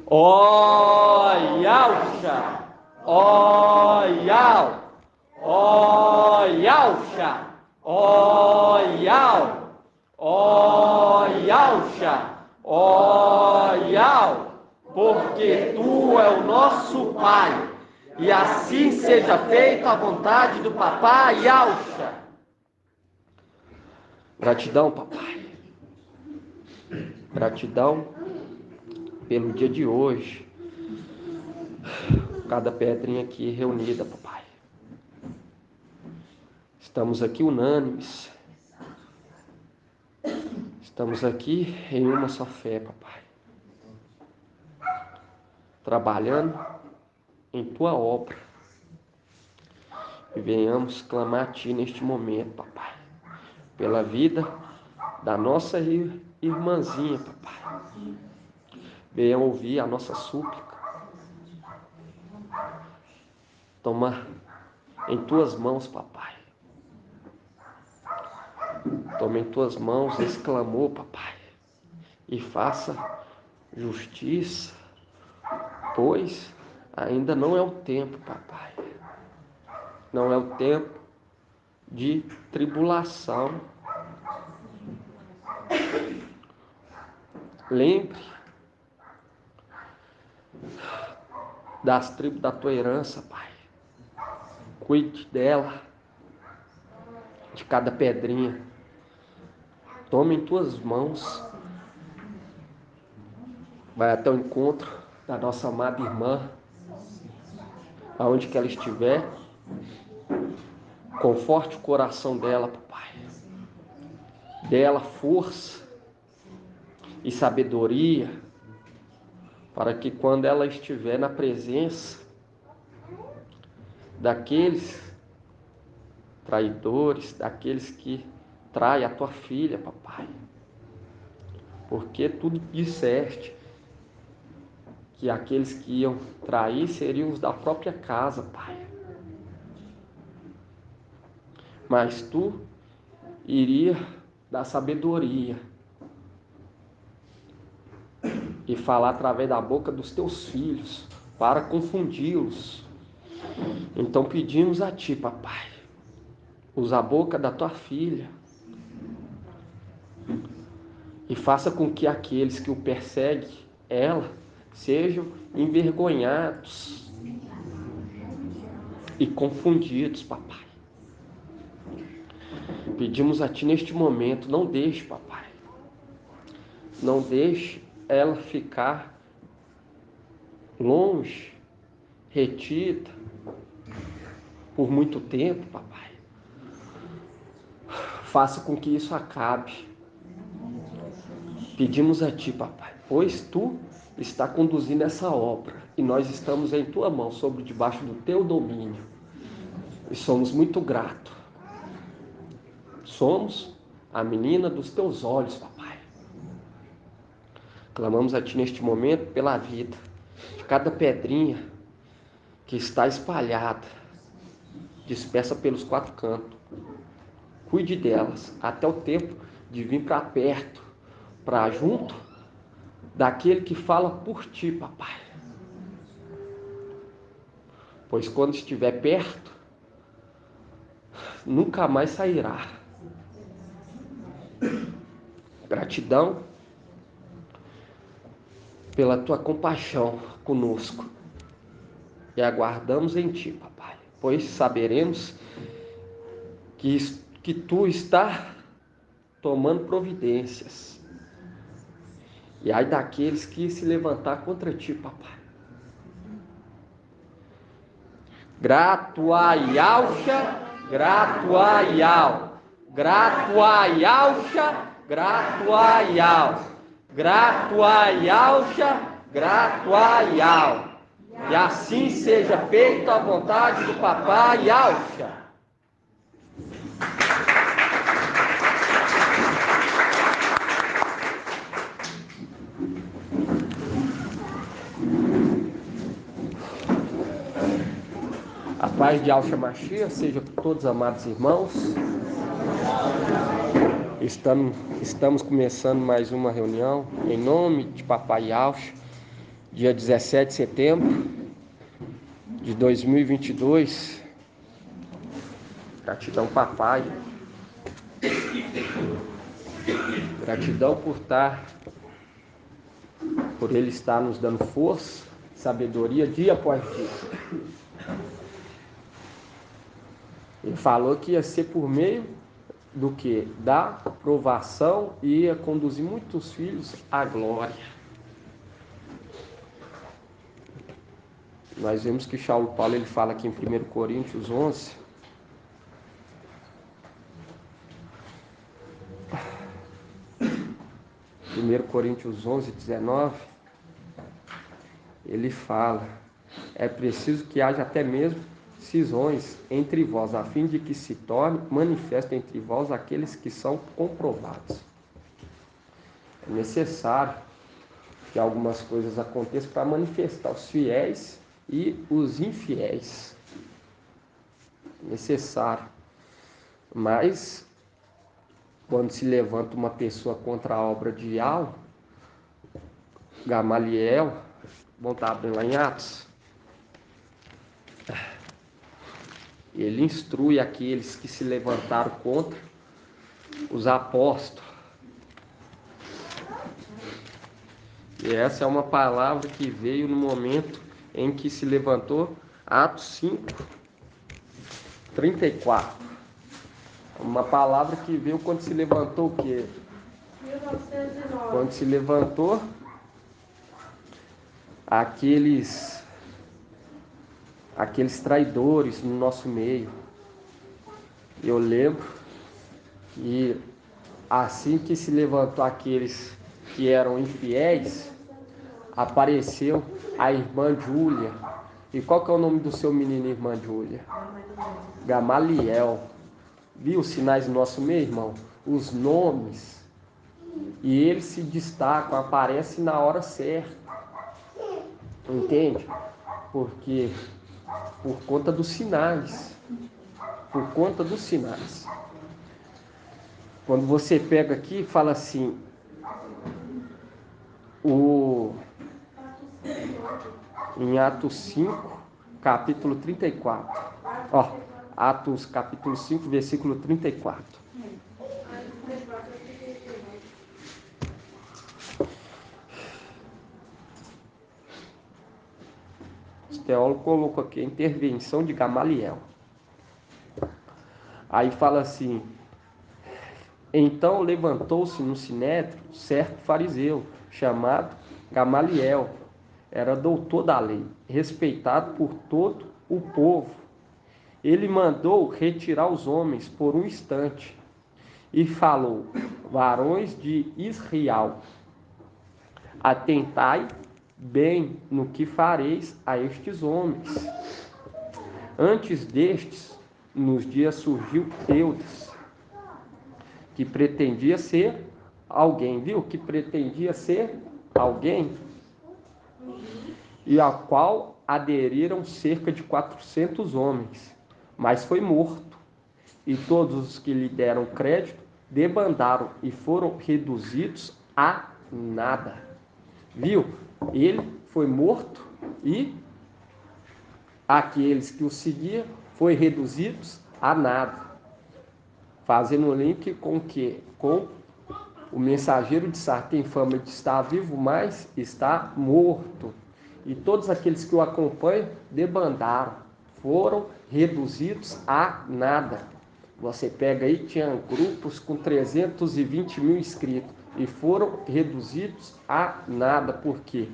Ó Yauxa, ó Yau, ó Yauxa, ó Yau, ó Yauxa, ó Yau, porque tu é o nosso Pai, e assim seja feita a vontade do Papai Yauxa. Gratidão, papai. Gratidão pelo dia de hoje. Cada pedrinha aqui reunida, papai. Estamos aqui unânimes. Estamos aqui em uma só fé, papai. Trabalhando em tua obra. E venhamos clamar a ti neste momento, papai. Pela vida da nossa irmãzinha, papai. Venham ouvir a nossa súplica. Toma em tuas mãos, papai. Toma em tuas mãos esse clamor, papai. E faça justiça, pois ainda não é o tempo, papai. Não é o tempo de tribulação. Lembre das tribos da tua herança, pai. Cuide dela, de cada pedrinha. Tome em tuas mãos. Vai até o encontro da nossa amada irmã, aonde que ela estiver. Conforte o coração dela, papai. Dê ela força e sabedoria, para que quando ela estiver na presença daqueles traidores, daqueles que traem a tua filha, papai. Porque tu disseste que aqueles que iam trair seriam os da própria casa, pai. Mas tu iria dar sabedoria e falar através da boca dos teus filhos para confundi-los. Então pedimos a ti, papai, usa a boca da tua filha e faça com que aqueles que o perseguem, ela, sejam envergonhados e confundidos, papai. Pedimos a ti neste momento, não deixe, papai, não deixe ela ficar longe, retida, por muito tempo, papai. Faça com que isso acabe. Pedimos a ti, papai, pois tu está conduzindo essa obra e nós estamos em tua mão, sobre debaixo do teu domínio. E somos muito gratos. Somos a menina dos teus olhos, papai. Clamamos a ti neste momento pela vida de cada pedrinha que está espalhada, dispersa pelos quatro cantos. Cuide delas até o tempo de vir para perto, para junto daquele que fala por ti, papai. Pois quando estiver perto, nunca mais sairá. Gratidão pela tua compaixão conosco. E aguardamos em ti, papai, pois saberemos que tu está tomando providências. E ai daqueles que se levantar contra ti, papai. Grato a Yauxa, grato a Yau. Grato a Yauxa, grato a Yau. Grato a Yauxa, grato a Yau. E assim seja feita a vontade do Papai Yauxa. A paz de Yauxa Mashiach seja com todos, amados irmãos. Estamos começando mais uma reunião em nome de Papai Yaucha, dia 17 de setembro de 2022. Gratidão, Papai. Gratidão por Ele estar nos dando força, sabedoria dia após dia. Ele falou que ia ser por meio do que? Da provação, e ia conduzir muitos filhos à glória. Nós vemos que Paulo ele fala aqui em 1 Coríntios 11, Coríntios 11, 19, ele fala: é preciso que haja até mesmo cisões entre vós, a fim de que se torne manifesto entre vós aqueles que são comprovados. É necessário que algumas coisas aconteçam para manifestar os fiéis e os infiéis. Necessário. Mas quando se levanta uma pessoa contra a obra de Yahweh, Gamaliel, vamos estar abrindo lá em Atos, ele instrui aqueles que se levantaram contra os apóstolos. E essa é uma palavra que veio no momento em que se levantou, Atos 5, 34. Uma palavra que veio quando se levantou o quê? 1909. Quando se levantou aqueles traidores no nosso meio. Eu lembro que assim que se levantou aqueles que eram infiéis, apareceu a irmã Júlia. E qual que é o nome do seu menino, irmã Júlia? Gamaliel. Viu os sinais do nosso meio, irmão? Os nomes. E eles se destacam, aparecem na hora certa. Entende? Porque por conta dos sinais. Por conta dos sinais. Quando você pega aqui e fala assim, em Atos 5, capítulo 34. Ó, Atos capítulo 5, versículo 34. O teólogo colocou aqui a intervenção de Gamaliel. Aí fala assim: então levantou-se no sinédrio certo fariseu, chamado Gamaliel. Era doutor da lei, respeitado por todo o povo. Ele mandou retirar os homens por um instante e falou: varões de Israel, atentai bem no que fareis a estes homens. Antes destes, nos dias surgiu Teudas, que pretendia ser alguém, viu? Que pretendia ser alguém, e ao qual aderiram cerca de 400 homens, mas foi morto. E todos os que lhe deram crédito debandaram e foram reduzidos a nada. Viu? Ele foi morto e aqueles que o seguiam foram reduzidos a nada. Fazendo um link com o quê? Com o mensageiro de Sar, tem fama de estar vivo, mas está morto. E todos aqueles que o acompanham debandaram, foram reduzidos a nada. Você pega aí, tinha grupos com 320 mil inscritos e foram reduzidos a nada. Por quê?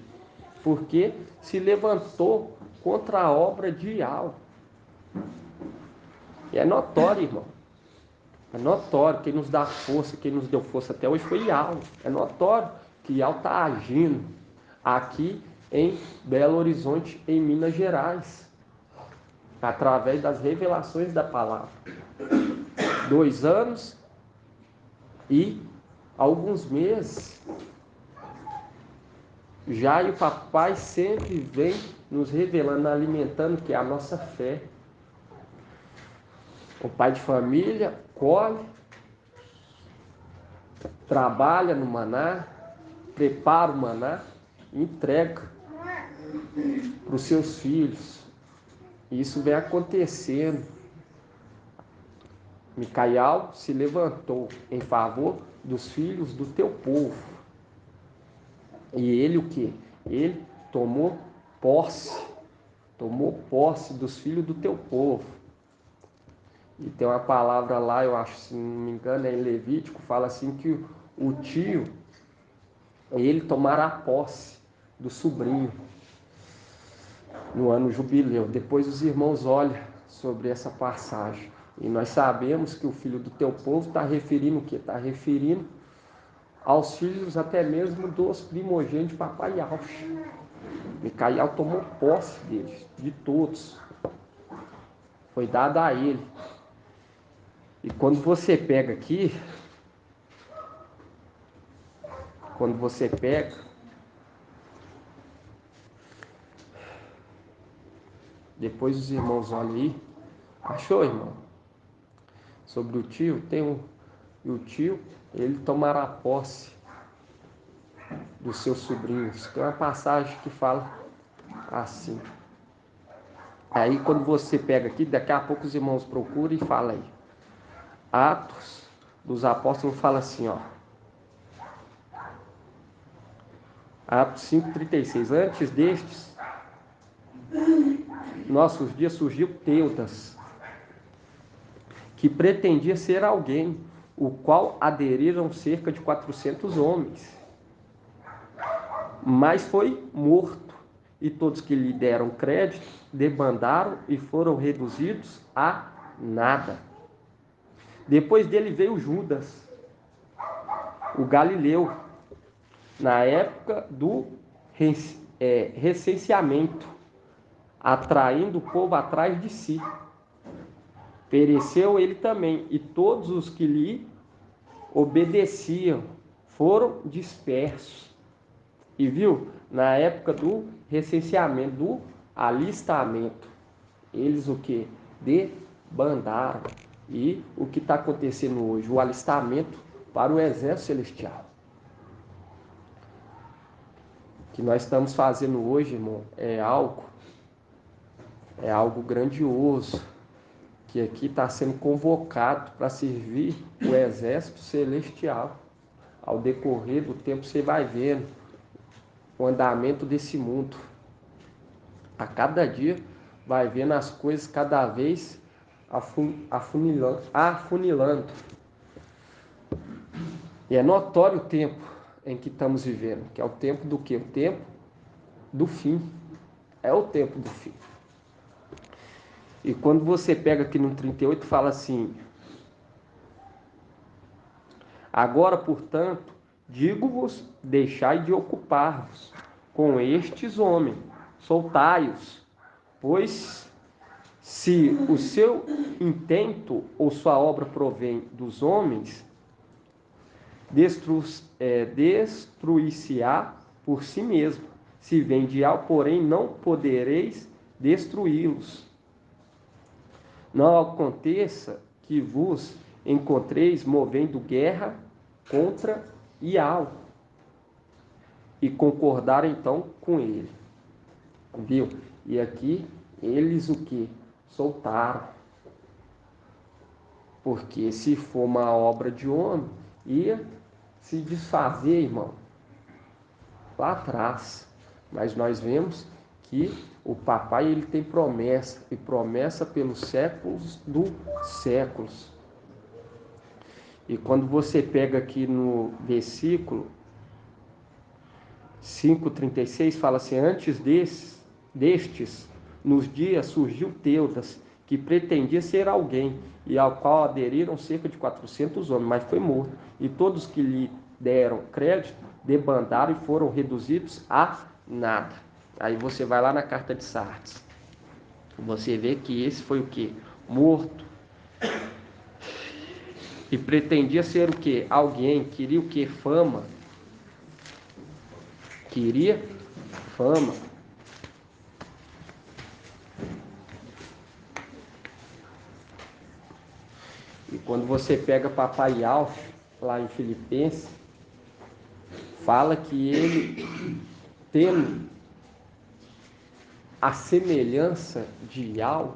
Porque se levantou contra a obra de Yahweh. E é notório, irmão. É notório. Quem nos dá força, quem nos deu força até hoje foi Yahweh. É notório que Yahweh está agindo aqui em Belo Horizonte, em Minas Gerais, através das revelações da palavra. 2 anos e alguns meses já, e o papai sempre vem nos revelando, alimentando que é a nossa fé. O pai de família colhe trabalha no maná, prepara o maná e entrega para os seus filhos. Isso vem acontecendo. Micael se levantou em favor dos filhos do teu povo. E ele o quê? Ele tomou posse dos filhos do teu povo. E tem uma palavra lá, eu acho, se não me engano, é em Levítico, fala assim que o tio, ele tomará posse do sobrinho no ano jubileu. Depois os irmãos olham sobre essa passagem. E nós sabemos que o filho do teu povo está referindo o quê? Está referindo aos filhos até mesmo dos primogênitos de papai Yaush. Micael tomou posse deles, de todos. Foi dado a ele. E quando você pega aqui, depois os irmãos olham aí, achou, irmão? Sobre o tio, e o tio, ele tomará posse dos seus sobrinhos. Tem uma passagem que fala assim. Aí quando você pega aqui, daqui a pouco os irmãos procuram e falam aí. Atos dos Apóstolos fala assim, ó. Atos 5,36. Antes destes, nossos dias surgiu Teudas, que pretendia ser alguém, o qual aderiram cerca de 400 homens. Mas foi morto, e todos que lhe deram crédito debandaram e foram reduzidos a nada. Depois dele veio Judas, o Galileu, na época do recenseamento, atraindo o povo atrás de si. Pereceu ele também, e todos os que lhe obedeciam foram dispersos. E viu, na época do recenseamento, do alistamento, eles o que? Debandaram. E o que está acontecendo hoje? O alistamento para o exército celestial. O que nós estamos fazendo hoje, irmão, é algo grandioso, que aqui está sendo convocado para servir o exército celestial. Ao decorrer do tempo você vai vendo o andamento desse mundo. A cada dia vai vendo as coisas cada vez afunilando. E é notório o tempo em que estamos vivendo, que é o tempo do quê? O tempo do fim. É o tempo do fim. E quando você pega aqui no 38, fala assim: agora, portanto, digo-vos, deixai de ocupar-vos com estes homens, soltai-os, pois se o seu intento ou sua obra provém dos homens, destruir-se-á por si mesmo. Se vem de algo, porém, não podereis destruí-los. Não aconteça que vos encontreis movendo guerra contra Ial e concordar então com ele. Viu? E aqui eles o que? Soltaram. Porque se for uma obra de homem, ia se desfazer, irmão, lá atrás. Mas nós vemos que o papai ele tem promessa, e promessa pelos séculos dos séculos. E quando você pega aqui no versículo 5,36, fala assim: antes destes, nos dias surgiu Teudas, que pretendia ser alguém, e ao qual aderiram cerca de 400 homens, mas foi morto. E todos que lhe deram crédito debandaram e foram reduzidos a nada. Aí você vai lá na carta de Sardes, você vê que esse foi o que? Morto. E pretendia ser o que? Alguém, queria o que? Fama. Queria fama. E quando você pega papai Alf, lá em Filipenses, fala que ele, tendo a semelhança de Yahweh,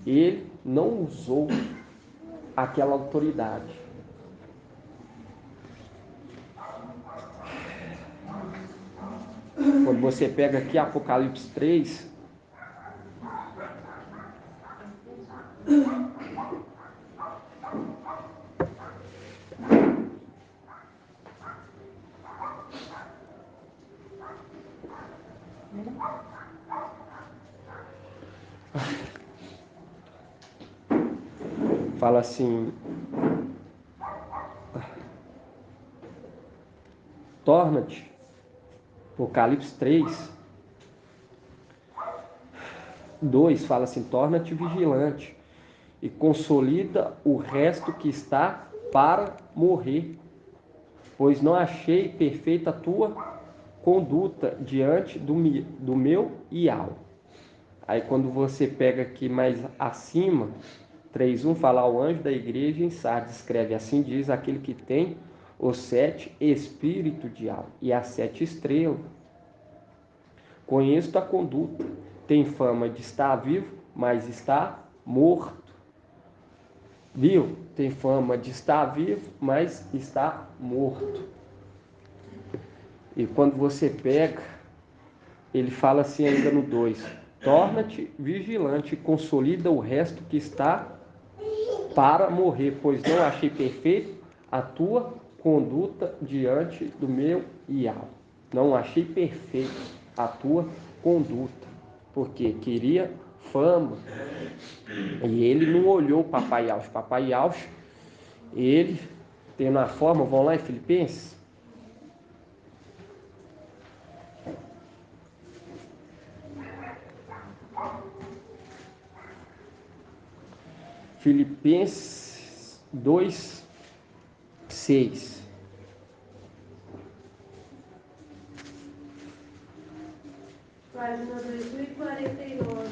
ele não usou aquela autoridade. Quando você pega aqui Apocalipse 3, fala assim: torna-te, Apocalipse 3, 2 fala assim: torna-te vigilante e consolida o resto que está para morrer, pois não achei perfeita a tua conduta diante do meu Yahweh. Aí quando você pega aqui mais acima, 3:1 fala: ao anjo da igreja em Sardes escreve: assim diz aquele que tem os 7 espíritos de Yahweh e as 7 estrelas. Conheço a conduta, tem fama de estar vivo, mas está morto. Viu? Tem fama de estar vivo, mas está morto. E quando você pega, ele fala assim ainda no 2: torna-te vigilante e consolida o resto que está para morrer, pois não achei perfeito a tua conduta diante do meu Yahweh. Não achei perfeito a tua conduta, porque queria fama. E ele não olhou o papai Yahweh. Papai Yahweh, ele tendo a forma, vamos lá em Filipenses. Filipenses 2:6. Página 2049.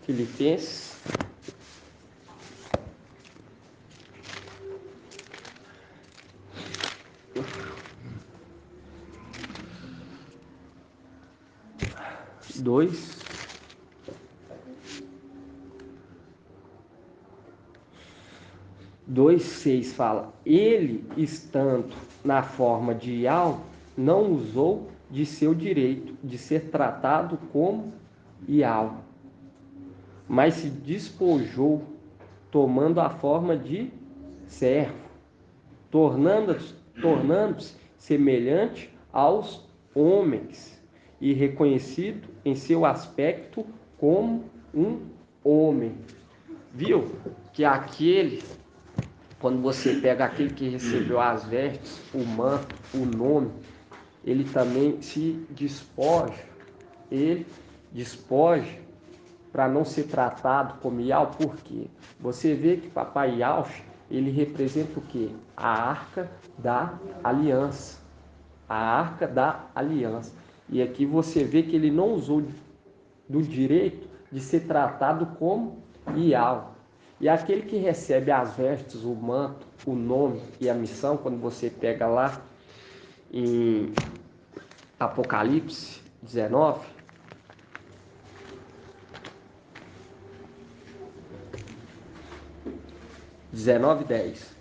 Filipenses 2:6 fala: ele, estando na forma de Yahweh, não usou de seu direito de ser tratado como Yahweh, mas se despojou, tomando a forma de servo, tornando-se semelhante aos homens e reconhecido em seu aspecto como um homem. Viu que aquele, quando você pega aquele que recebeu as vestes, o manto, o nome, ele também se despoja, ele despoja para não ser tratado como Yahweh. Por quê? Você vê que papai Yahweh, ele representa o quê? A arca da aliança. A arca da aliança. E aqui você vê que ele não usou do direito de ser tratado como Yahweh. E aquele que recebe as vestes, o manto, o nome e a missão, quando você pega lá em Apocalipse 19, 19:10.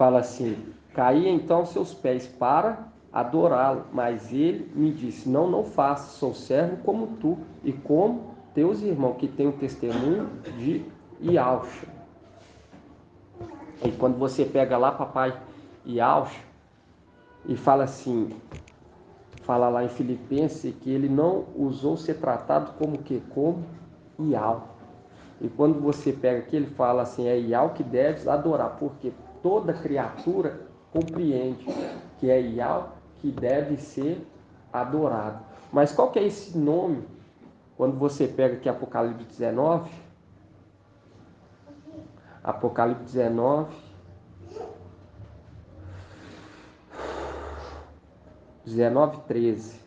Fala assim: caí então aos seus pés para adorá-lo, mas ele me disse: não faça, sou servo como tu e como teus irmãos, que têm o testemunho de Yahshua. E quando você pega lá, papai Yahshua, e fala assim, fala lá em Filipenses que ele não usou ser tratado como que? Como Yahweh. E quando você pega aqui, ele fala assim, é Yahweh que deves adorar, porque toda criatura compreende que é Yahweh que deve ser adorado. Mas qual que é esse nome? Quando você pega aqui Apocalipse 19, Apocalipse 19, 13.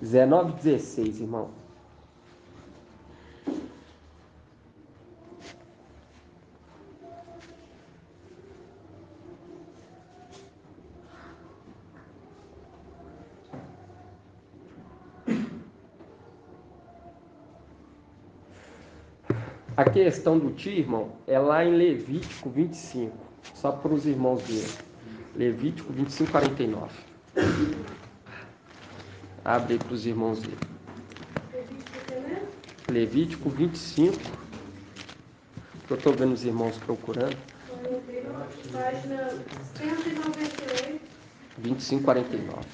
19:16, irmão. A questão do ti, irmão, é lá em Levítico 25. Só para os irmãos verem. Levítico 25, 49. Abre aí para os irmãos verem. Levítico 25. Que eu estou vendo os irmãos procurando. Página 198. 25, 49.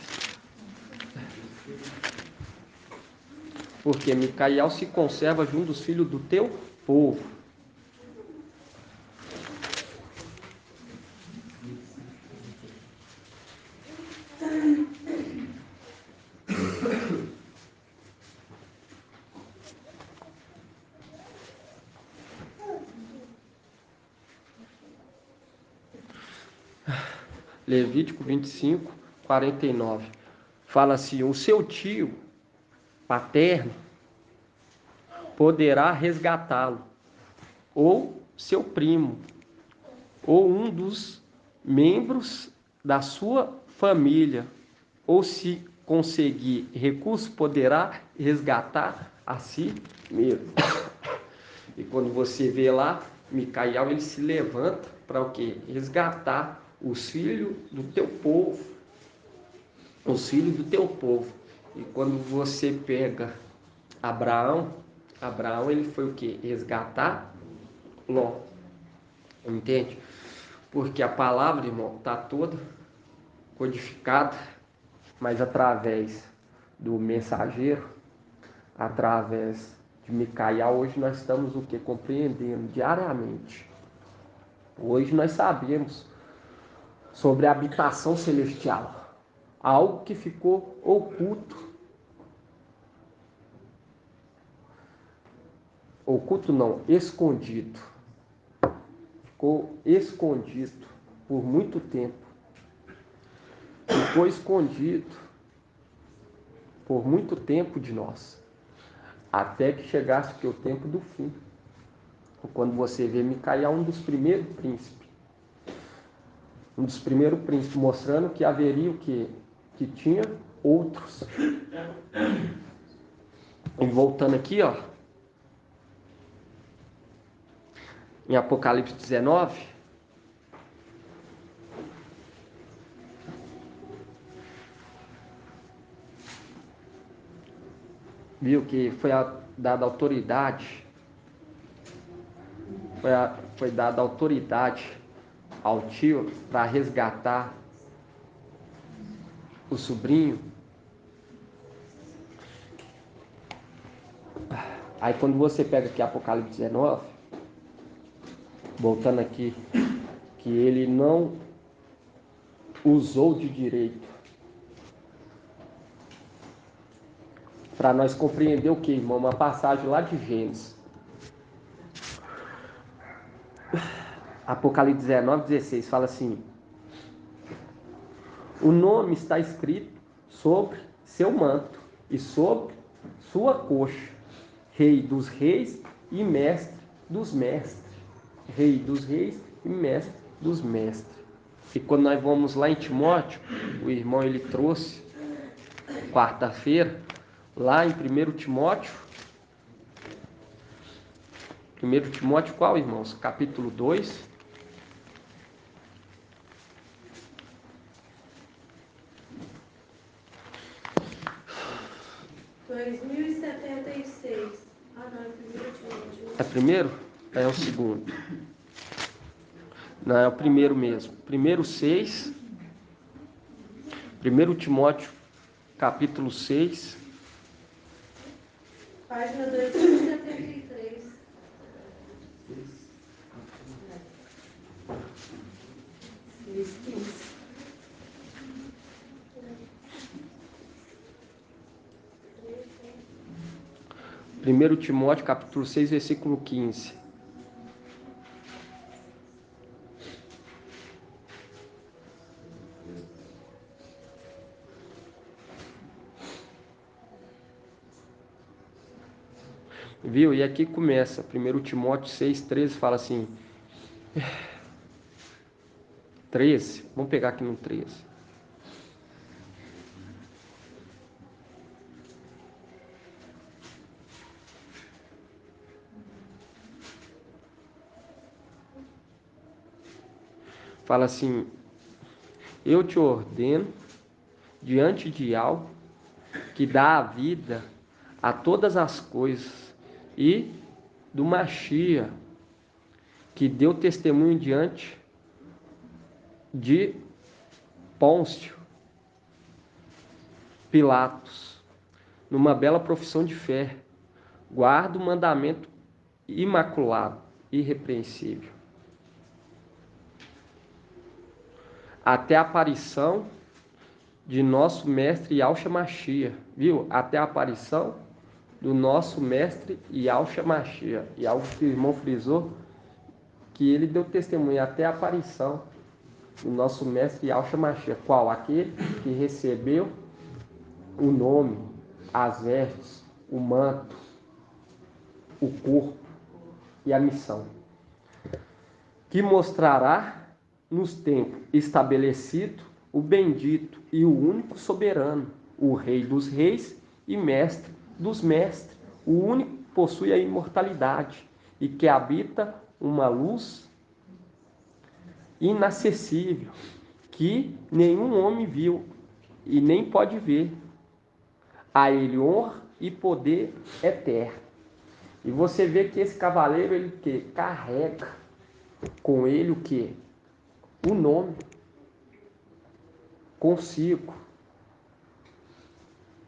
Porque Micael se conserva junto dos filhos do teu povo. Levítico 25, 49. Fala assim: o seu tio paterno poderá resgatá-lo, ou seu primo, ou um dos membros da sua família, ou se conseguir recurso, poderá resgatar a si mesmo. E quando você vê lá, Micael, ele se levanta para o quê? Resgatar os filhos do teu povo. Os filhos do teu povo. E quando você pega Abraão ele foi o quê? Resgatar Ló. Entende? Porque a palavra, irmão, está toda codificada, mas através do mensageiro, através de Micael, hoje nós estamos o que? Compreendendo diariamente. Hoje nós sabemos sobre a habitação celestial, algo que ficou oculto não, escondido. Ficou escondido por muito tempo. Ficou escondido por muito tempo de nós. Até que chegasse o tempo do fim. Quando você vê Micael, um dos primeiros príncipes. Um dos primeiros príncipes, mostrando que haveria o quê? Que tinha outros. E voltando aqui, ó. Em Apocalipse 19. Viu que foi dada autoridade. Foi dada autoridade ao tio para resgatar o sobrinho. Aí quando você pega aqui Apocalipse 19, voltando aqui, que ele não usou de direito. Para nós compreender o que, irmão? Uma passagem lá de Gênesis. Apocalipse 19, 16, fala assim: o nome está escrito sobre seu manto e sobre sua coxa, Rei dos reis e mestre dos mestres. Rei dos reis e mestre dos mestres. E quando nós vamos lá em Timóteo, o irmão ele trouxe, quarta-feira, lá em 1 Timóteo. 1 Timóteo qual, irmãos? Capítulo 2. Ah, não, é 1 Timóteo. É primeiro? É o segundo. Não, é o primeiro mesmo. 1 Timóteo, capítulo 6. Página 2073. 1 Timóteo, capítulo 6, versículo 15. Viu? E aqui começa. 1 Timóteo 6, 13 fala assim. 13. Vamos pegar aqui no 13. Fala assim: eu te ordeno diante de algo que dá a vida a todas as coisas, e do Machia, que deu testemunho diante de Pôncio Pilatos, numa bela profissão de fé, guarda o mandamento imaculado, irrepreensível, até a aparição de nosso mestre Yahshua Mashiach, viu? Até a aparição do nosso mestre Yahshua Mashiach. E algo que o irmão frisou, que ele deu testemunho até a aparição do nosso mestre Yahshua Mashiach. Qual? Aquele que recebeu o nome, as vestes, o manto, o corpo e a missão, que mostrará nos tempos estabelecido o bendito e o único soberano, o Rei dos reis e Mestre dos mestres, o único que possui a imortalidade e que habita uma luz inacessível, que nenhum homem viu e nem pode ver. A ele honra e poder eterno. E você vê que esse cavaleiro, ele que carrega com ele o que? O nome consigo.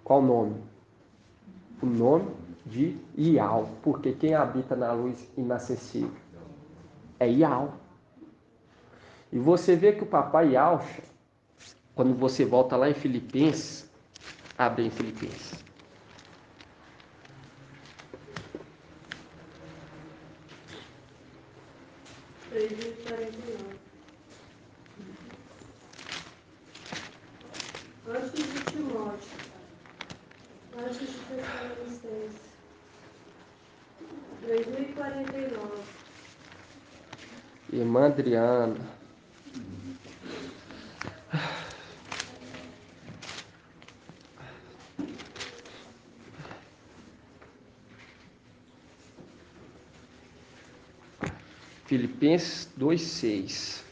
Qual nome? O nome de Ial, porque quem habita na luz inacessível é Ial. E você vê que o papai Yahshua, quando você volta lá em Filipenses, abre em Filipenses. Antes de Timóteo, antes de Tessalonicenses, 2049. Irmã Adriana. Filipenses 2:6.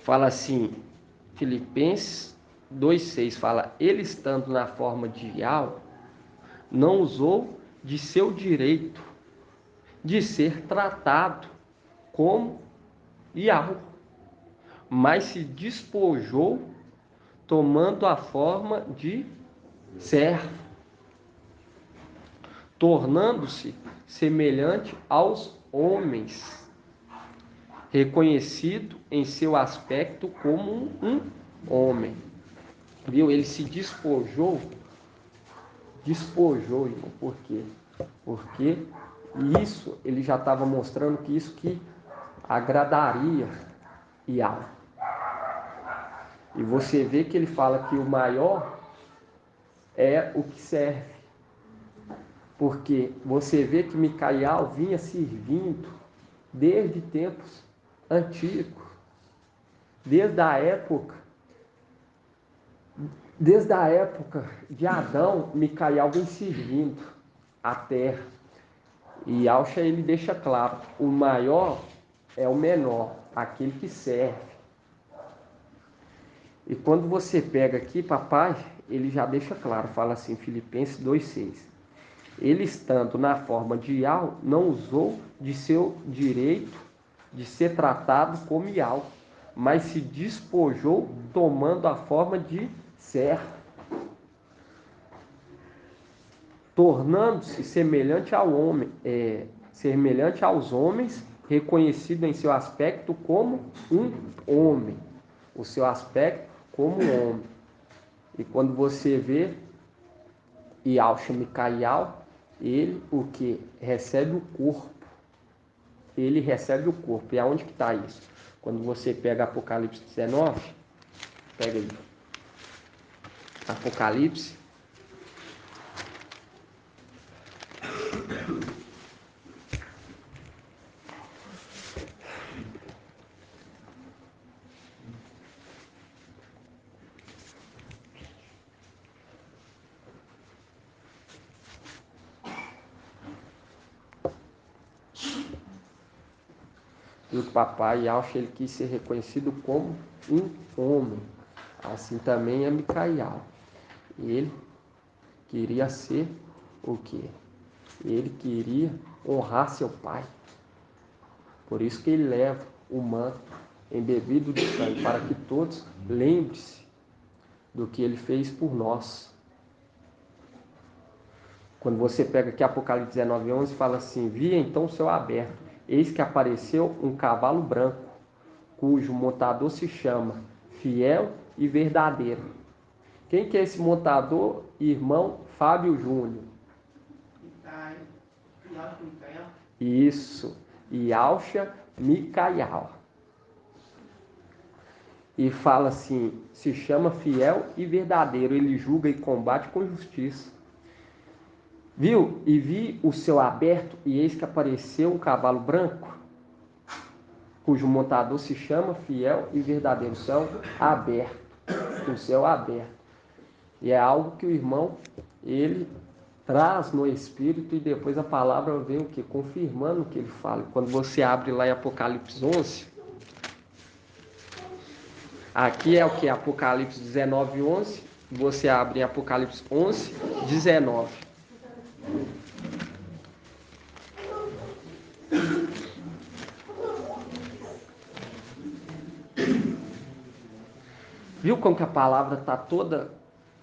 Fala assim, Filipenses 2:6 fala: ele estando na forma de Ial, não usou de seu direito de ser tratado como Ial, mas se despojou, tomando a forma de servo, tornando-se semelhante aos homens, reconhecido em seu aspecto como um homem. Viu? Ele se despojou, irmão. Por quê? Porque isso, ele já estava mostrando que isso que agradaria Yahweh. E você vê que ele fala que o maior é o que serve. Porque você vê que Micael vinha servindo desde tempos antigo. Desde a época de Adão, Micael vem servindo a terra. E Alcha ele deixa claro, o maior é o menor, aquele que serve. E quando você pega aqui, papai, ele já deixa claro, fala assim, Filipenses 2,6. Ele, estando na forma de Ial, não usou de seu direito de ser tratado como Ial, mas se despojou tomando a forma de servo, tornando-se semelhante semelhante aos homens, reconhecido em seu aspecto como um homem. O seu aspecto como um homem. E quando você vê Ial Micael, ele o que? Recebe o corpo. Ele recebe o corpo. E aonde que está isso? Quando você pega Apocalipse 19, pega aí. Apocalipse. E o papai Alcha, ele quis ser reconhecido como um homem. Assim também é Micael. Ele queria ser o quê? Ele queria honrar seu pai. Por isso que ele leva o manto embebido de sangue, para que todos lembrem-se do que ele fez por nós. Quando você pega aqui Apocalipse 19:11, fala assim, vi então o céu aberto, eis que apareceu um cavalo branco, cujo montador se chama Fiel e Verdadeiro. Quem que é esse montador? Irmão Fábio Júnior. Isso, Yalcha Micael. E fala assim, se chama Fiel e Verdadeiro, ele julga e combate com justiça. Viu? E vi o céu aberto, e eis que apareceu um cavalo branco, cujo montador se chama Fiel e Verdadeiro. O céu aberto. O céu aberto. E é algo que o irmão, ele traz no Espírito, e depois a palavra vem o quê? Confirmando o que ele fala. Quando você abre lá em Apocalipse 11, aqui é o que? Apocalipse 19:11. Você abre em Apocalipse 11:19. Viu como que a palavra está toda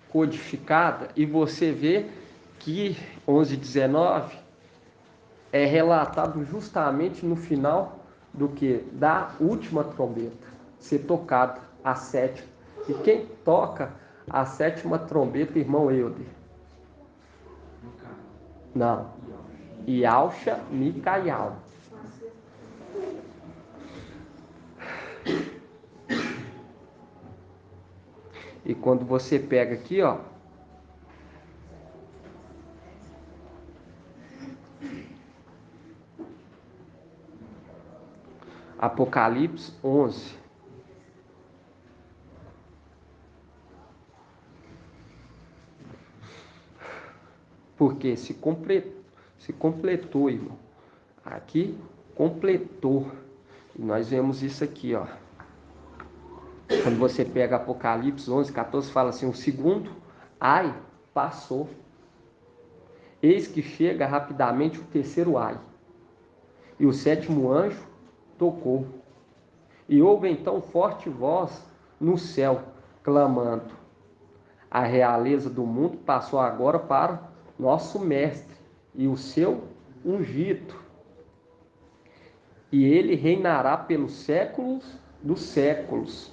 codificada? E você vê que 11:19 é relatado justamente no final do que? Da última trombeta ser tocada, a sétima. E quem toca a sétima trombeta, irmão Euder? Não. Yalcha Micael. E quando você pega aqui, ó, Apocalipse 11. Porque se completou, irmão. Aqui completou. E nós vemos isso aqui, ó. Quando você pega Apocalipse 11:14, fala assim, o segundo ai passou. Eis que chega rapidamente o terceiro ai. E o sétimo anjo tocou. E houve então forte voz no céu, clamando, a realeza do mundo passou agora para nosso mestre e o seu ungido. E ele reinará pelos séculos dos séculos.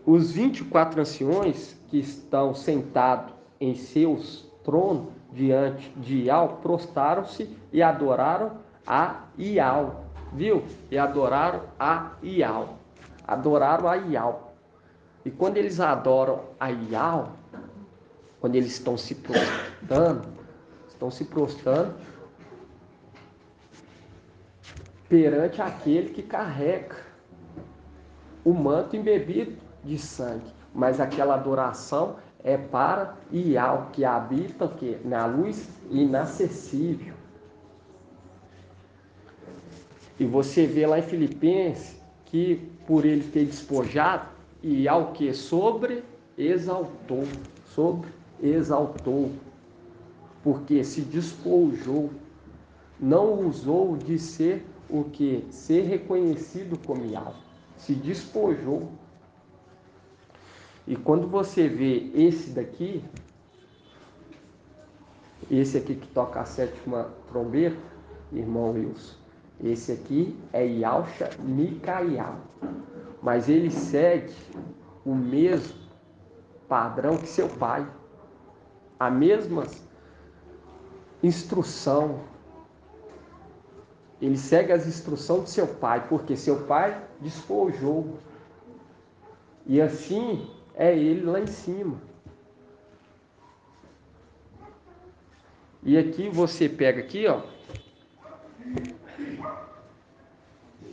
Os 24 anciões que estão sentados em seus tronos diante de Ial prostraram-se e adoraram a Ial. Viu? E adoraram a Ial. Adoraram a Ial. E quando eles adoram a Ial, quando eles estão se prostrando perante aquele que carrega o manto embebido de sangue. Mas aquela adoração é para Iau, que habita o quê? Na luz inacessível. E você vê lá em Filipenses que por ele ter despojado, Iau que sobre exaltou, porque se despojou, não usou de ser o que? Ser reconhecido como Iau, se despojou. E quando você vê esse aqui que toca a sétima trombeta, irmão Wilson, esse aqui é Yalcha Micaial, mas ele segue o mesmo padrão que seu pai, a mesma instrução. Ele segue as instruções de seu pai, porque seu pai despojou. E assim é ele lá em cima. E aqui você pega aqui, ó,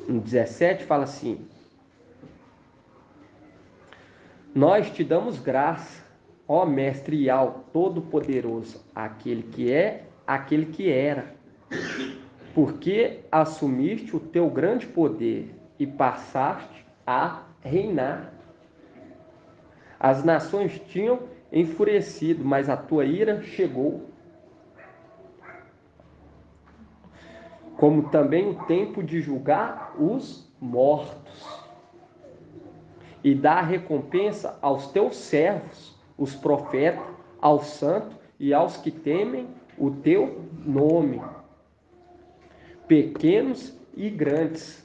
no 17 fala assim: nós te damos graça, ó Mestre Iau Todo-Poderoso, aquele que é, aquele que era, porque assumiste o teu grande poder e passaste a reinar. As nações tinham enfurecido, mas a tua ira chegou. Como também o tempo de julgar os mortos e dar recompensa aos teus servos, os profetas, aos santos e aos que temem o teu nome, pequenos e grandes,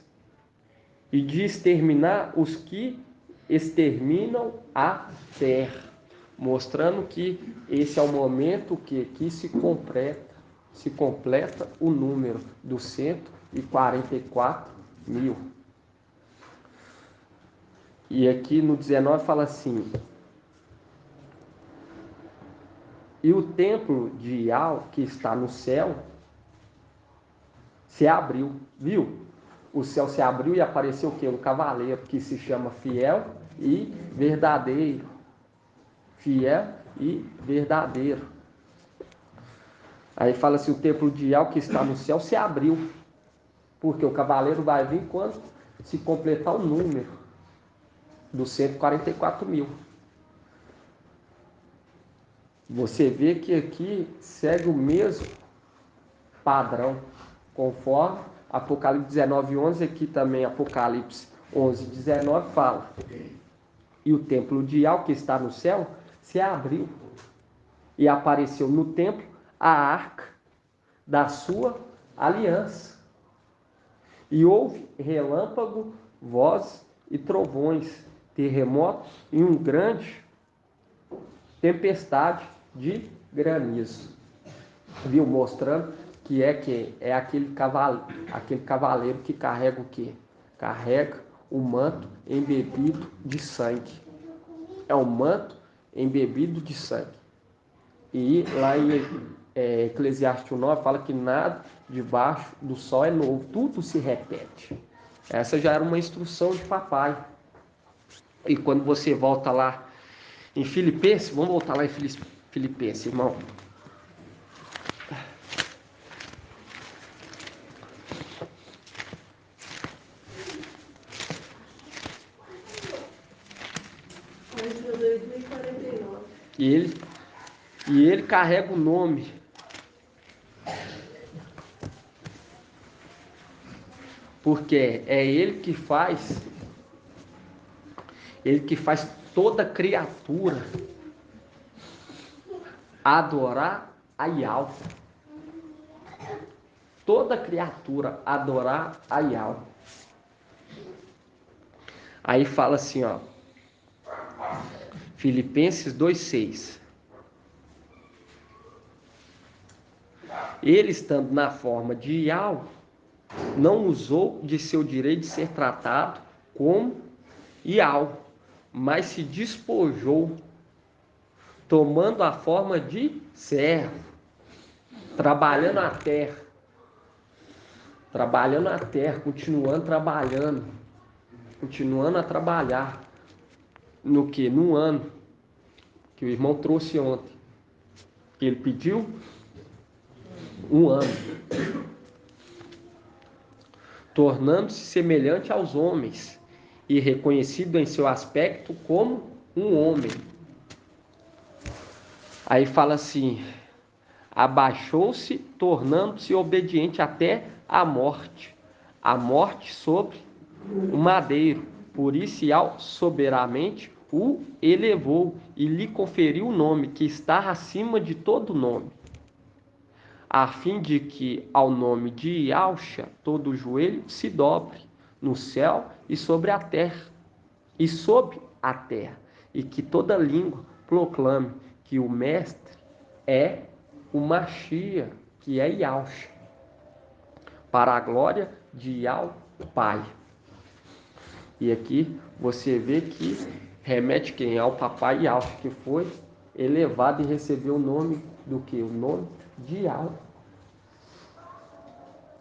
e de exterminar os que exterminam a terra, mostrando que esse é o momento que se completa o número dos 144 mil. E aqui no 19 fala assim: e o templo de Iau, que está no céu, se abriu, viu? O céu se abriu e apareceu o quê? Um cavaleiro que se chama fiel e verdadeiro. Fiel e verdadeiro. Aí fala assim: o templo de Iau que está no céu se abriu. Porque o cavaleiro vai vir quando se completar o número dos 144 mil. Você vê que aqui segue o mesmo padrão, conforme Apocalipse 19, 11, aqui também Apocalipse 11, 19 fala: e o templo de Iau que está no céu se abriu, e apareceu no templo a arca da sua aliança. E houve relâmpago, vozes e trovões, terremotos e um grande tempestade de granizo. Viu? Mostrando que é aquele cavaleiro que carrega o quê? Carrega o manto embebido de sangue. É o manto embebido de sangue. E lá em Eclesiastes 9 fala que nada debaixo do sol é novo, tudo se repete. Essa já era uma instrução de papai. E quando você volta lá em Filipenses, vamos voltar lá em Filipenses, irmão. Página 2049. E ele carrega o nome. Porque é ele que faz toda criatura adorar a Iau. Toda criatura adorar a Iau. Aí fala assim, ó, Filipenses 2,6. Ele, estando na forma de Iau, não usou de seu direito de ser tratado como Iau, mas se despojou, tomando a forma de servo, trabalhando a terra, trabalhando na terra, continuando a trabalhar. No que? No ano que o irmão trouxe ontem. Que ele pediu 1 ano. Tornando-se semelhante aos homens e reconhecido em seu aspecto como um homem. Aí fala assim: abaixou-se, tornando-se obediente até a morte sobre o madeiro. Por isso, ao soberanamente o elevou e lhe conferiu o nome que está acima de todo nome, a fim de que ao nome de Yahshua todo joelho se dobre no céu e sobre a terra, e que toda língua proclame que o Mestre é o Mashiach, que é Yahshua, para a glória de Yahweh Pai. E aqui você vê que remete quem? Ao papai Yahshua, que foi elevado e recebeu o nome do que? O nome de Yahweh.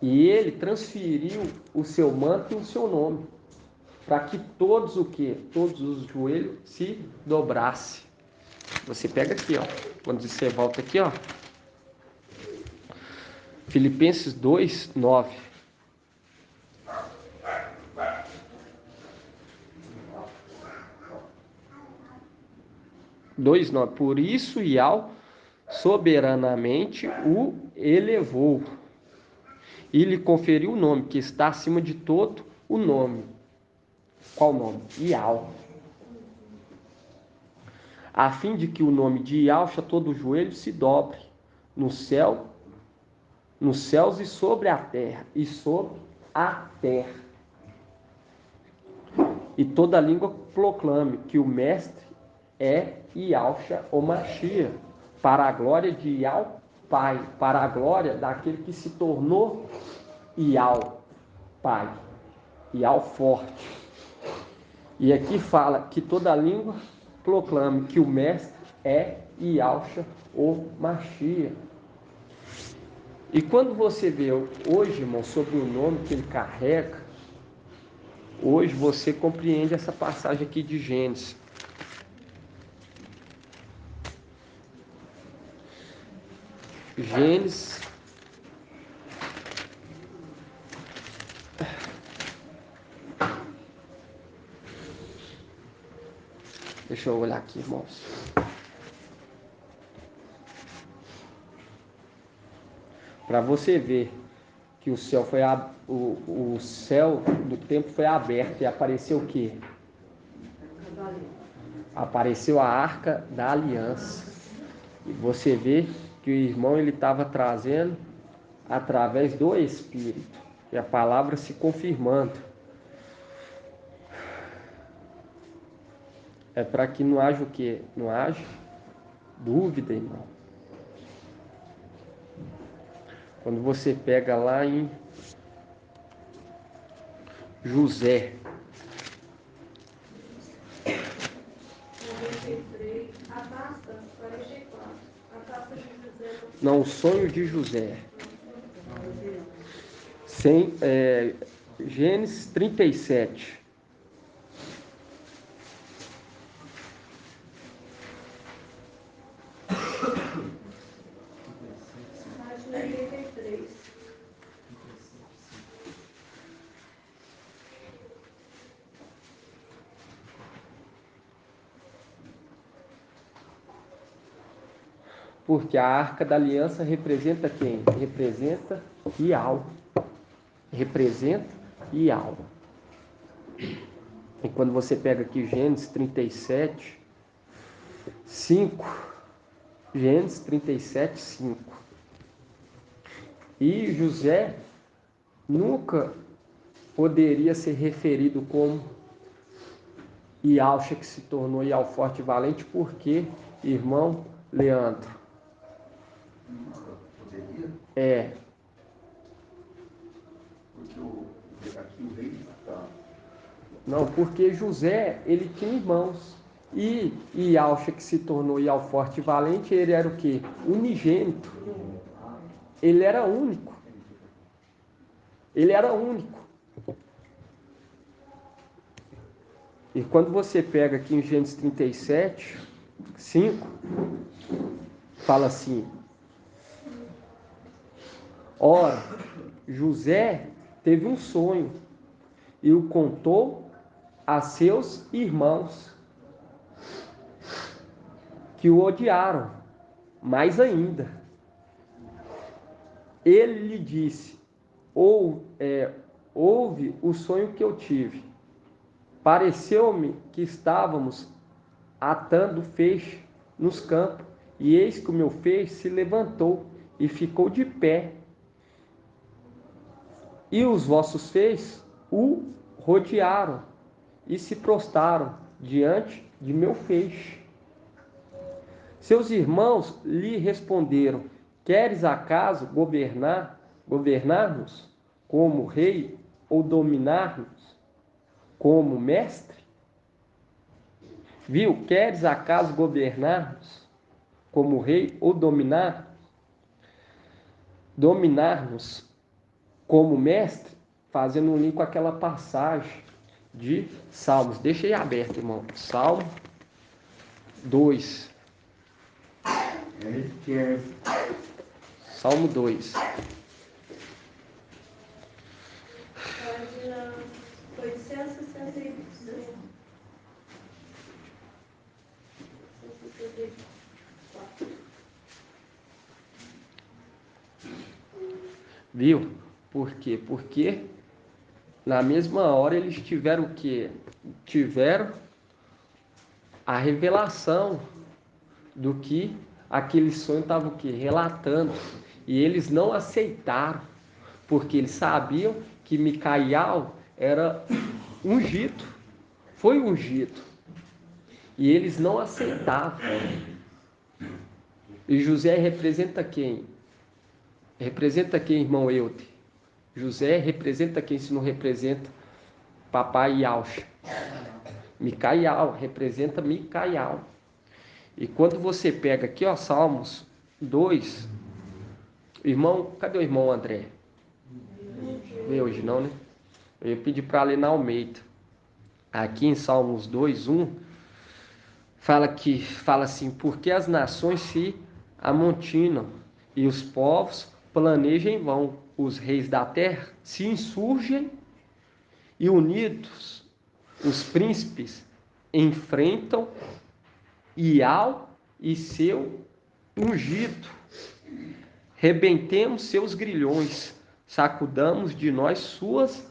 E ele transferiu o seu manto e o seu nome, para que todos o que? Todos os joelhos se dobrassem. Você pega aqui, ó. Quando você volta aqui, ó. Filipenses 2, 9. 2:9. Por isso, Yahweh soberanamente o elevou e lhe conferiu o nome que está acima de todo o nome. Qual nome? Yahweh. A fim de que o nome de Yahshua todo o joelho se dobre no céu, nos céus e sobre a terra, e toda língua proclame que o Mestre é Yahshua o Mashiach, para a glória de Yahweh Pai, para a glória daquele que se tornou Yahweh Pai, Yahweh forte. E aqui fala que toda língua proclame que o Mestre é Yahshua o Mashiach. E quando você vê hoje, irmão, sobre o nome que ele carrega, hoje você compreende essa passagem aqui de Gênesis. Gênesis deixa eu olhar aqui, irmãos. Para você ver que o céu foi o céu do tempo foi aberto e apareceu o quê? Apareceu a Arca da Aliança. E você vê que o irmão ele estava trazendo através do Espírito, e a palavra se confirmando. É para que não haja o quê? Não haja dúvida, irmão. Quando você pega lá em José, 93, a taça, 44. A taça de José. não, o sonho de José. Gênesis 37. Página 83. Porque a Arca da Aliança representa quem? Representa Yahweh. Representa Yahweh. E quando você pega aqui Gênesis 37, 5. Gênesis 37, 5. E José nunca poderia ser referido como Yahshua, que se tornou Yahweh forte e valente, porque, irmão Leandro, Porque aqui o rei está. não, porque José, ele tinha irmãos. E Yahshua, que se tornou Yahweh forte e valente, ele era o quê? Unigênito. Ele era único. Ele era único. E quando você pega aqui em Gênesis 37, 5, fala assim: ora, José teve um sonho e o contou a seus irmãos, que o odiaram mais ainda. Ele lhe disse: ouve o sonho que eu tive. Pareceu-me que estávamos atando feixe nos campos, e eis que o meu feixe se levantou e ficou de pé. E os vossos feixes o rodearam e se prostraram diante de meu feixe. Seus irmãos lhe responderam: queres acaso governar-nos como rei ou dominar-nos como mestre? Viu? Queres acaso governar-nos como rei ou dominar-nos como mestre? Fazendo um link com aquela passagem de Salmos. Deixa aí aberto, irmão. Salmo 2. Salmo 2. Página 865. Viu? Por quê? Porque na mesma hora eles tiveram o quê? Tiveram a revelação do que aquele sonho estava o quê? Relatando. E eles não aceitaram, porque eles sabiam que Micael era ungido, foi ungido. E eles não aceitavam. E José representa quem? Representa quem, irmão Eude? José representa quem se não representa papai Yaucha? Micael, representa Micael. E quando você pega aqui, ó, Salmos 2, irmão, cadê o irmão André? Veio hoje não, né? Eu ia pedir para ler na Almeida. Aqui em Salmos 2, 1, fala assim: porque as nações se amontinam e os povos planejam em vão, os reis da terra se insurgem e unidos os príncipes enfrentam Ial e seu ungido. Rebentemos seus grilhões, sacudamos de nós suas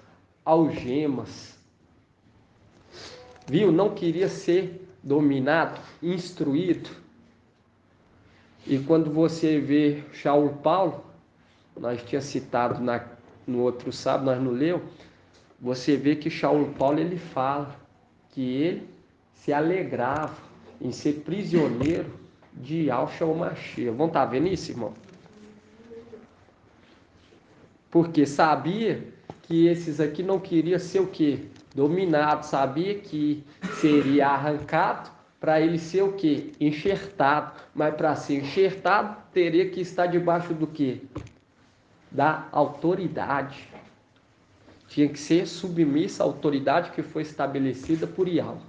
algemas. Viu? Não queria ser dominado, instruído. E quando você vê Shaul Paulo, nós tínhamos citado no outro sábado, nós não leu, você vê que Shaul Paulo ele fala que ele se alegrava em ser prisioneiro de Yahshua Mashiach. Vão estar vendo isso, irmão? Porque sabia que esses aqui não queriam ser o quê? Dominado, sabia que seria arrancado para ele ser o quê? Enxertado. Mas para ser enxertado, teria que estar debaixo do quê? Da autoridade. Tinha que ser submissa à autoridade que foi estabelecida por Yahweh.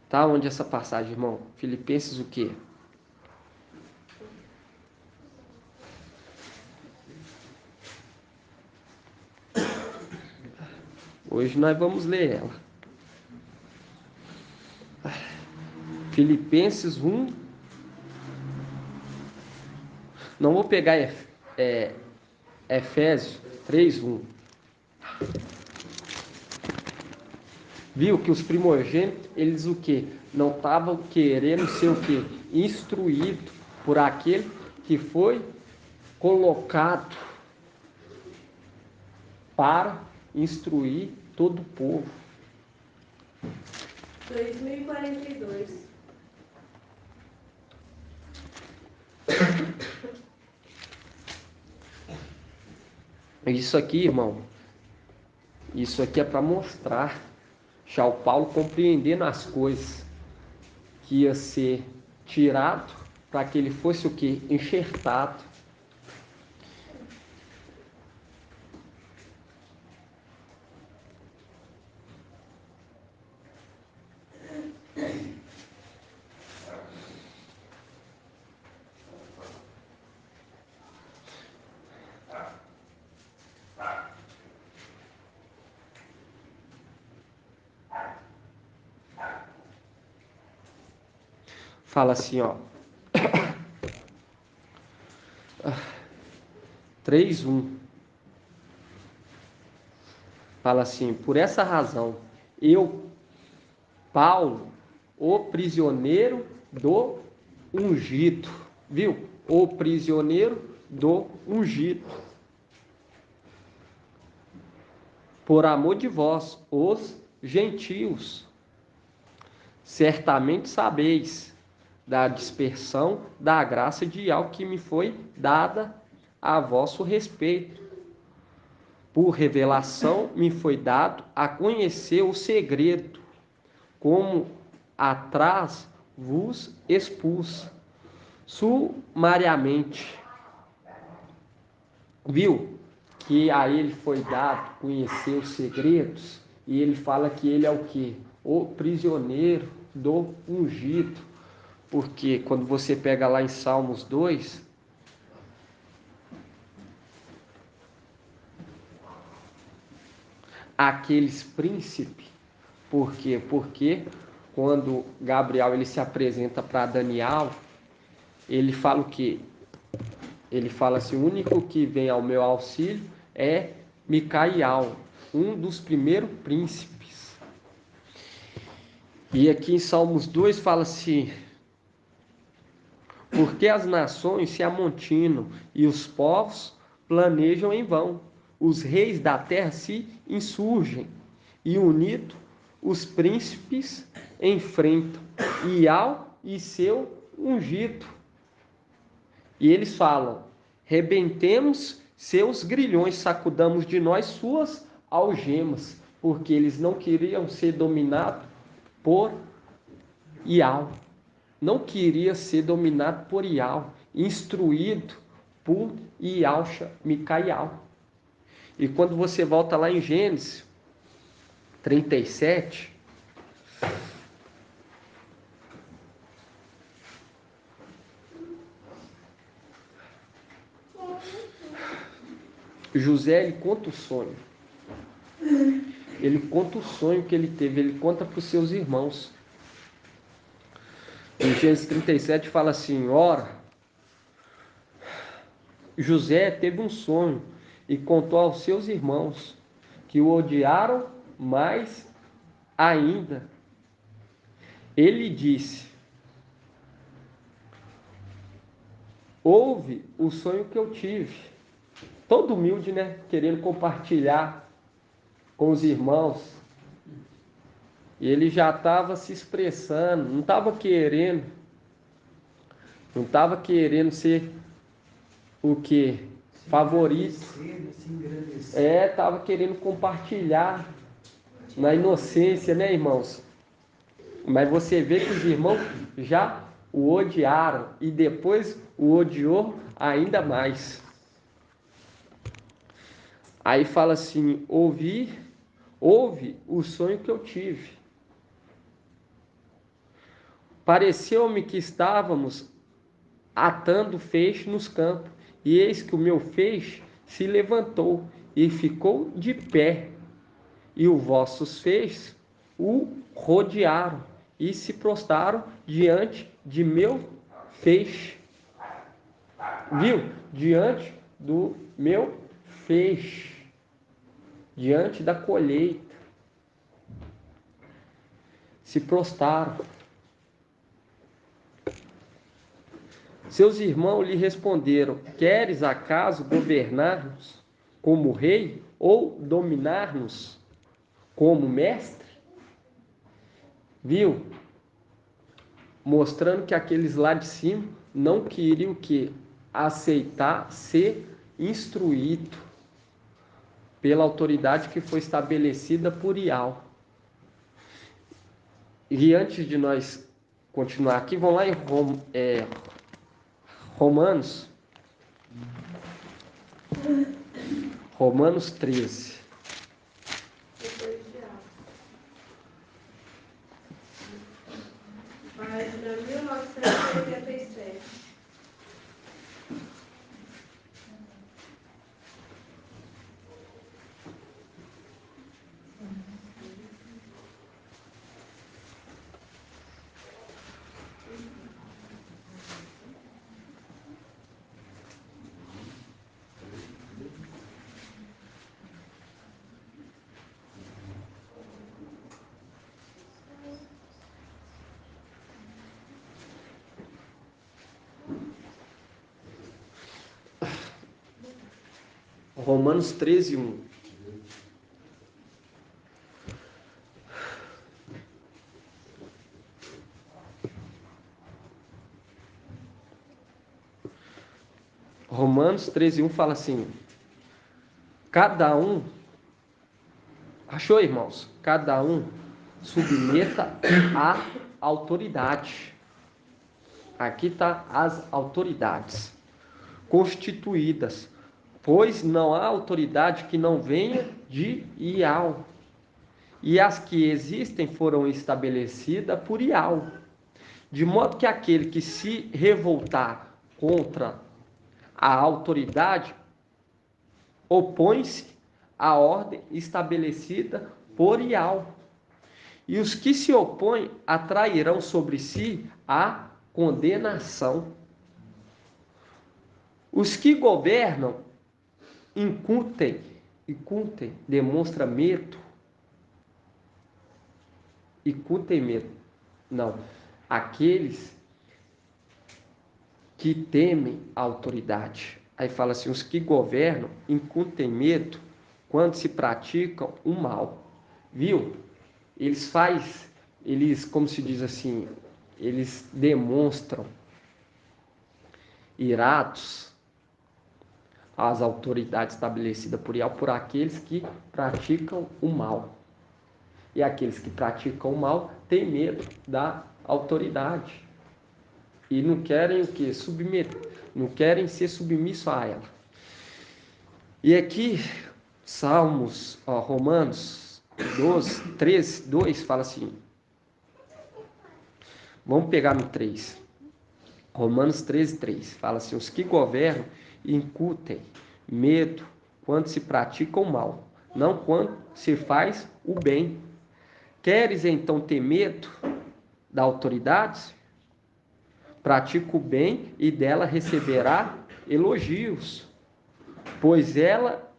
Tá onde essa passagem, irmão? Filipenses o quê? Hoje nós vamos ler ela. Filipenses 1. Não vou pegar Efésios 3:1. Viu que os primogênitos, eles o quê? Não estavam querendo ser o quê? Instruído por aquele que foi colocado para instruir todo o povo. 2042. Isso aqui, irmão, isso aqui é para mostrar já o Paulo compreendendo as coisas que ia ser tirado para que ele fosse o quê? Enxertado. Fala assim, ó. 3:1. Fala assim: por essa razão, eu, Paulo, o prisioneiro do ungido. Viu? O prisioneiro do ungido. Por amor de vós, os gentios, certamente sabeis da dispersão da graça de algo que me foi dada a vosso respeito. Por revelação me foi dado a conhecer o segredo, como atrás vos expus sumariamente. Viu? Que a ele foi dado conhecer os segredos, e ele fala que ele é o quê? O prisioneiro do ungido. Porque quando você pega lá em Salmos 2, aqueles príncipes, por quê? Porque quando Gabriel ele se apresenta para Daniel, ele fala o quê? Ele fala assim: o único que vem ao meu auxílio é Micael, um dos primeiros príncipes. E aqui em Salmos 2 fala assim: porque as nações se amontinam e os povos planejam em vão. Os reis da terra se insurgem e unidos os príncipes enfrentam Ial e seu ungido. E eles falam: rebentemos seus grilhões, sacudamos de nós suas algemas, porque eles não queriam ser dominados por Ial. Não queria ser dominado por Ial, instruído por Ialcha Micael. E quando você volta lá em Gênesis 37, José ele conta o sonho. Ele conta o sonho que ele teve, ele conta para os seus irmãos. Em Gênesis 37 fala assim: ora, José teve um sonho e contou aos seus irmãos, que o odiaram mais ainda. Ele disse: ouve o sonho que eu tive. Todo humilde, né? Querendo compartilhar com os irmãos. E ele já estava se expressando, não estava querendo ser o que? Favorito. Estava querendo compartilhar na inocência, né, irmãos? Mas você vê que os irmãos já o odiaram e depois o odiou ainda mais. Aí fala assim: ouve o sonho que eu tive. Pareceu-me que estávamos atando feixe nos campos, e eis que o meu feixe se levantou e ficou de pé, e os vossos feixes o rodearam e se prostraram diante de meu feixe. Viu? Diante do meu feixe, diante da colheita, se prostraram. Seus irmãos lhe responderam: queres acaso governar-nos como rei ou dominar-nos como mestre? Viu? Mostrando que aqueles lá de cima não queriam que aceitar ser instruído pela autoridade que foi estabelecida por Ial. E antes de nós continuar aqui, vamos lá em Romanos. Romanos 13. Depois de aula. Página 1987. Romanos 13, 1. Romanos 13, 1 fala assim: cada um, achou, irmãos? Cada um submeta à autoridade. Aqui está as autoridades constituídas, pois não há autoridade que não venha de Ial, e as que existem foram estabelecidas por Ial, de modo que aquele que se revoltar contra a autoridade opõe-se à ordem estabelecida por Ial, e os que se opõem atrairão sobre si a condenação. Os que governam incutem, demonstra medo, incutem medo. Não, aqueles que temem a autoridade. Aí fala assim, os que governam incutem medo quando se praticam o mal. Viu? Eles, como se diz assim, eles demonstram irados às autoridades estabelecidas por Ial, por aqueles que praticam o mal. E aqueles que praticam o mal têm medo da autoridade. E não querem o quê? Não querem ser submissos a ela. E aqui, Romanos 12, 13, 2 fala assim. Vamos pegar no 3. Romanos 13, 3 fala assim: os que governam incutem medo quando se pratica o mal, não quando se faz o bem. Queres então ter medo da autoridade? Pratica o bem e dela receberá elogios, pois ela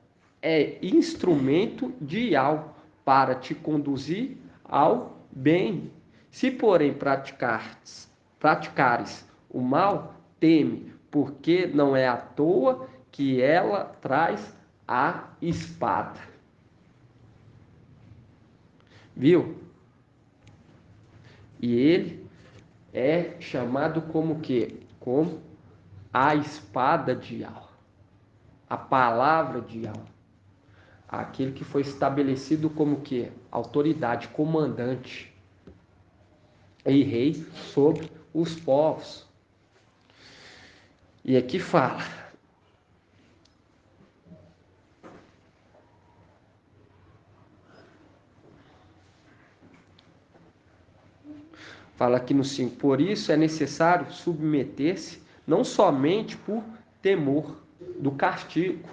é instrumento de Ial para te conduzir ao bem. Se, porém, praticares o mal, teme, porque não é à toa que ela traz a espada. Viu? E ele é chamado como que? Como a espada de Ial. A palavra de Ial. Aquele que foi estabelecido como que? Autoridade, comandante e rei sobre os povos. E aqui fala: aqui no 5, por isso é necessário submeter-se não somente por temor do castigo,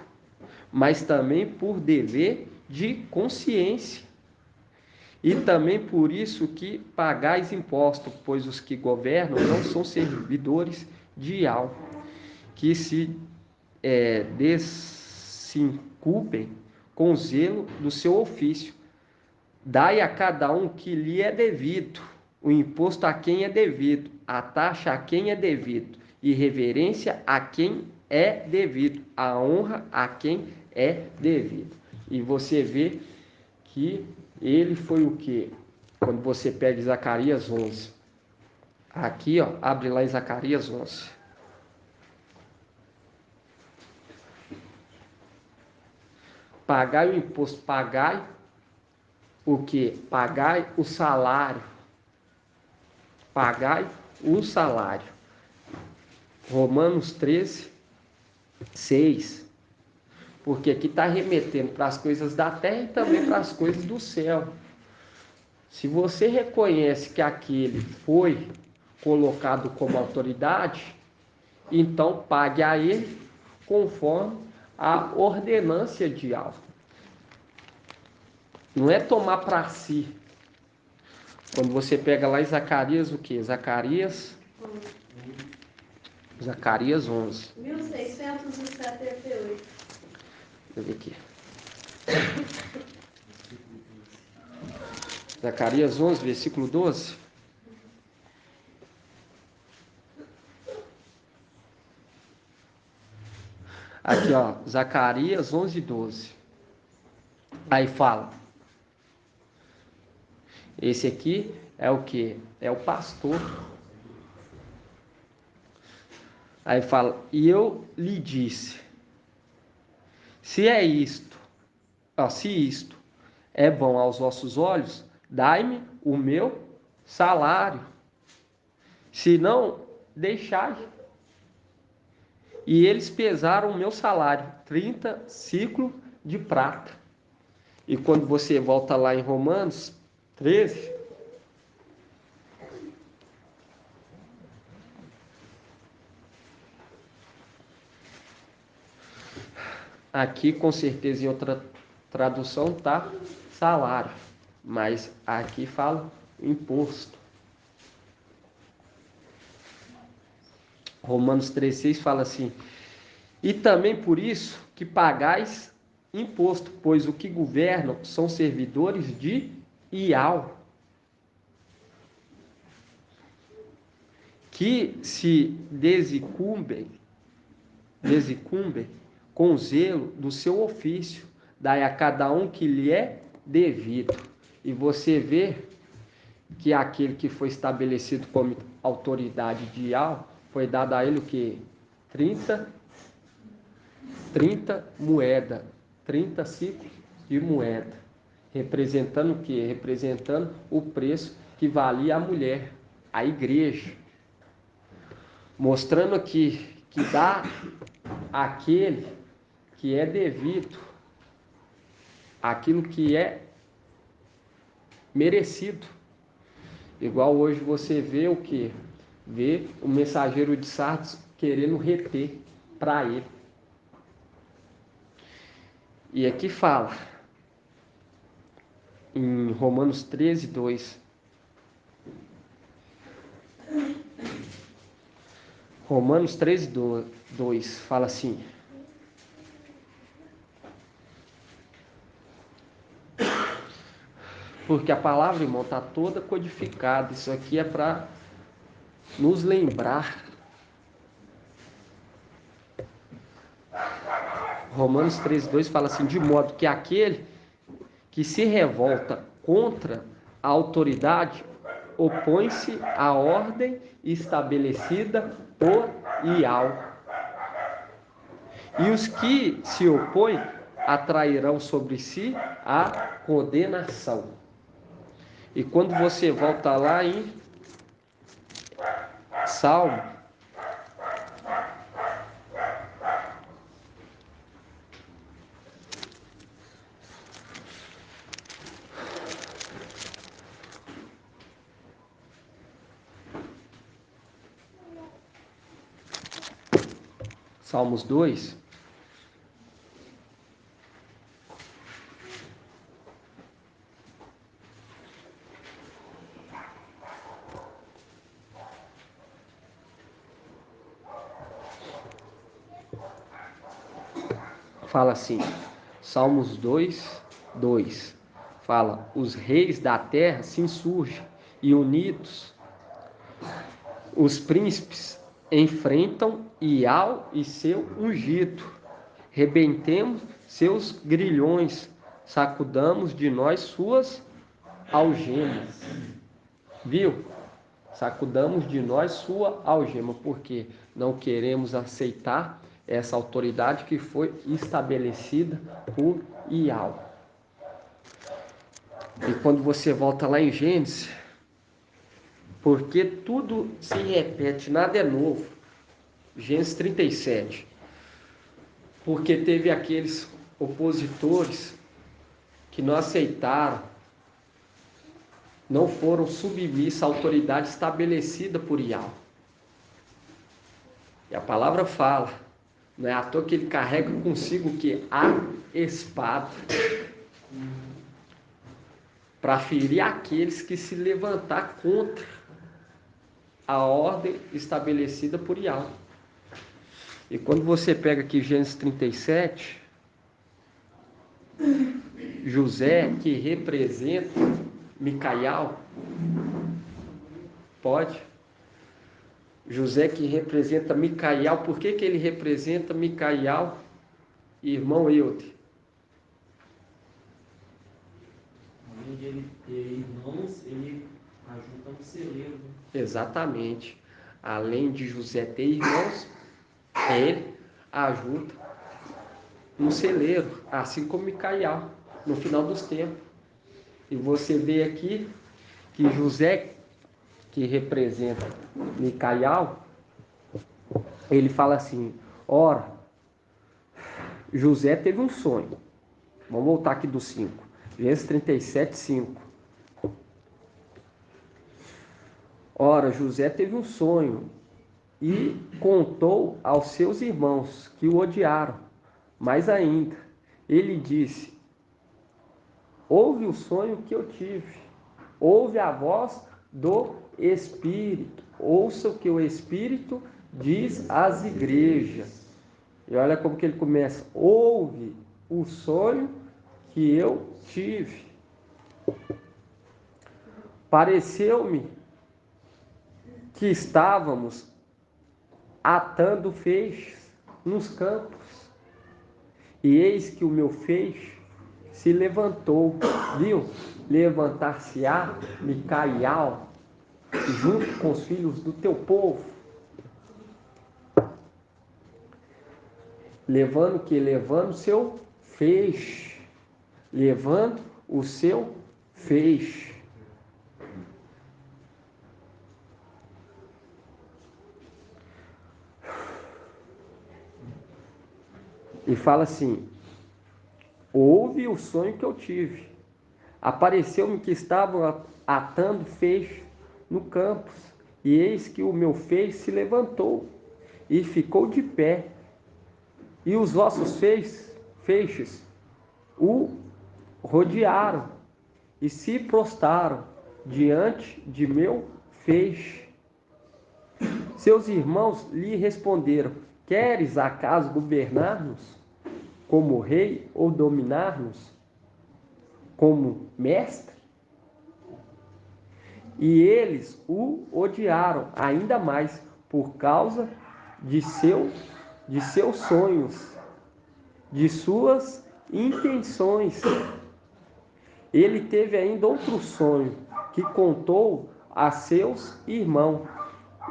mas também por dever de consciência. E também por isso que pagais impostos, pois os que governam não são servidores de Ial, que se desinculpem com zelo do seu ofício. Dai a cada um que lhe é devido, o imposto a quem é devido, a taxa a quem é devido, e reverência a quem é devido, a honra a quem é devido. E você vê que ele foi o que? Quando você pega Zacarias 11. Aqui, ó, abre lá em Zacarias 11. Pagai o imposto, pagai o que? Pagai o salário pagai um salário. Romanos 13, 6. Porque aqui está remetendo para as coisas da terra e também para as coisas do céu. Se você reconhece que aquele foi colocado como autoridade, então pague a ele conforme a ordenância de algo. Não é tomar para si. Quando você pega lá em Zacarias, o que? Zacarias 11. 1678. Deixa eu ver aqui. Zacarias 11, versículo 12. Aqui, ó, Zacarias 11, 12. Aí fala. Esse aqui é o que? É o pastor. Aí fala, e eu lhe disse, se isto é bom aos vossos olhos, dai-me o meu salário. Se não, deixai. E eles pesaram o meu salário, 30 ciclos de prata. E quando você volta lá em Romanos 13, aqui com certeza em outra tradução tá salário, mas aqui fala imposto. Romanos 3,6 fala assim, e também por isso que pagais imposto, pois o que governam são servidores de Ial, que se desincumbem com zelo do seu ofício, dai a cada um que lhe é devido. E você vê que aquele que foi estabelecido como autoridade de Ial, foi dado a ele o que? 30 moeda, 30 ciclos de moeda. Representando o que? Representando o preço que valia a mulher, a igreja. Mostrando aqui que dá aquele que é devido, aquilo que é merecido. Igual hoje você vê o que? Vê o mensageiro de Sardes querendo reter para ele. E aqui fala, em Romanos 13, 2. Romanos 13, 2 fala assim, porque a palavra, irmão, está toda codificada. Isso aqui é para nos lembrar. Romanos 13, 2 fala assim, de modo que aquele que se revolta contra a autoridade opõe-se à ordem estabelecida por Ial. E os que se opõem atrairão sobre si a condenação. E quando você volta lá em Salmo, Salmos 2, fala assim, Salmos 2, 2, fala, os reis da terra se insurgem e unidos, os príncipes enfrentam Ial e seu ungido, rebentemos seus grilhões, sacudamos de nós suas algemas. Viu? Sacudamos de nós sua algema, porque não queremos aceitar essa autoridade que foi estabelecida por Ial. E quando você volta lá em Gênesis, Porque tudo se repete, nada é novo. Gênesis 37. Porque teve aqueles opositores que não aceitaram, não foram submissos à autoridade estabelecida por Yahweh. E a palavra fala, não é à toa que ele carrega consigo que a espada para ferir aqueles que se levantar contra a ordem estabelecida por Yahweh. E quando você pega aqui Gênesis 37, José, que representa Micaial, pode? José que representa Micaial, por que ele representa Micaial, irmão Eude? Além de ele ter irmãos, ele ajunta um celeiro. Né? Exatamente. Além de José ter irmãos, ele ajuda um celeiro, assim como Micaial, no final dos tempos. E você vê aqui que José, que representa Micaial, ele fala assim, ora, José teve um sonho. Vamos voltar aqui do 5. Gênesis 37, 5. Ora, José teve um sonho e contou aos seus irmãos que o odiaram. Mais ainda, ele disse, ouve o sonho que eu tive, ouve a voz do Espírito, ouça o que o Espírito diz às igrejas. E olha como que ele começa, ouve o sonho que eu tive. Pareceu-me que estávamos atando feixes nos campos, e eis que o meu feixe se levantou, viu? Levantar-se-á Micaial junto com os filhos do teu povo. Levando que? Levando o seu feixe. Levando o seu feixe. E fala assim, ouve o sonho que eu tive. Apareceu-me que estavam atando feixe no campo, e eis que o meu feixe se levantou e ficou de pé. E os vossos feixes o rodearam e se prostraram diante de meu feixe. Seus irmãos lhe responderam, queres acaso governar-nos como rei ou dominar-nos como mestre? E eles o odiaram ainda mais por causa de seus sonhos, de suas intenções. Ele teve ainda outro sonho que contou a seus irmãos.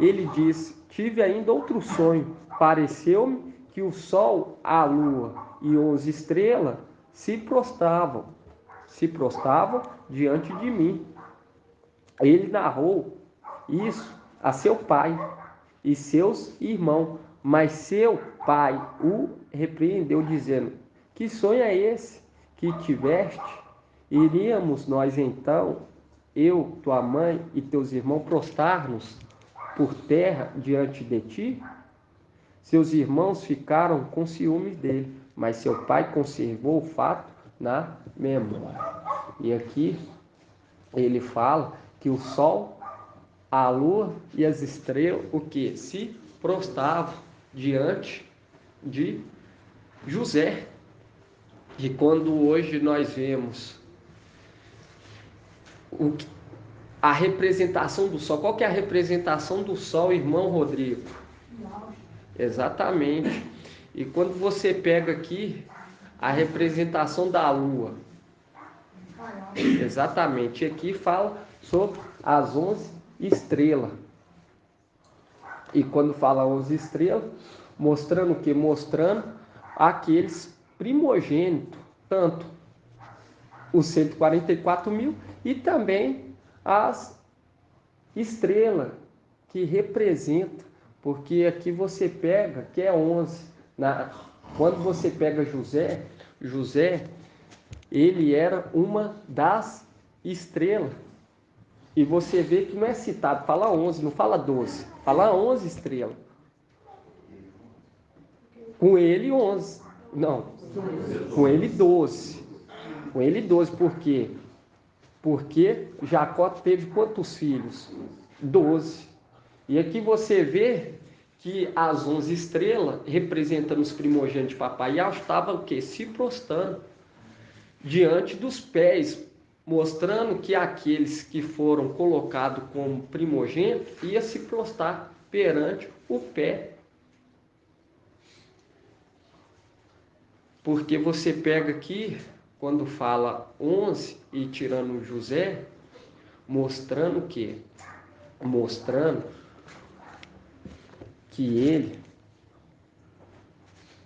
Ele disse, tive ainda outro sonho, pareceu-me que o sol, a lua e 11 estrelas se prostravam diante de mim. Ele narrou isso a seu pai e seus irmãos, mas seu pai o repreendeu, dizendo, que sonho é esse que tiveste? Iríamos nós então, eu, tua mãe e teus irmãos, prostrar-nos por terra diante de ti? Seus irmãos ficaram com ciúmes dele, mas seu pai conservou o fato na memória. E aqui ele fala que o sol, a lua e as estrelas, o que? Se prostravam diante de José. E quando hoje nós vemos a representação do sol, qual que é a representação do sol, irmão Rodrigo? Exatamente. E quando você pega aqui a representação da lua, exatamente, aqui fala sobre as 11 estrelas. E quando fala 11 estrelas, mostrando o que? Mostrando aqueles primogênitos, tanto os 144 mil e também as estrela que representa, porque aqui você pega, que é 11. Quando você pega José, ele era uma das estrelas. E você vê que não é citado, fala 11, não fala 12, fala 11 estrelas. Com ele 11, não, com ele 12. Com ele 12, por quê? Porque Jacó teve quantos filhos? 12. E aqui você vê que as 11 estrelas, representando os primogênitos de papai Yahweh, estavam o quê? Se prostrando diante dos pés, mostrando que aqueles que foram colocados como primogênitos iam se prostrar perante o pé. Porque você pega aqui, quando fala 11 e tirando José, mostrando o quê? Mostrando que ele,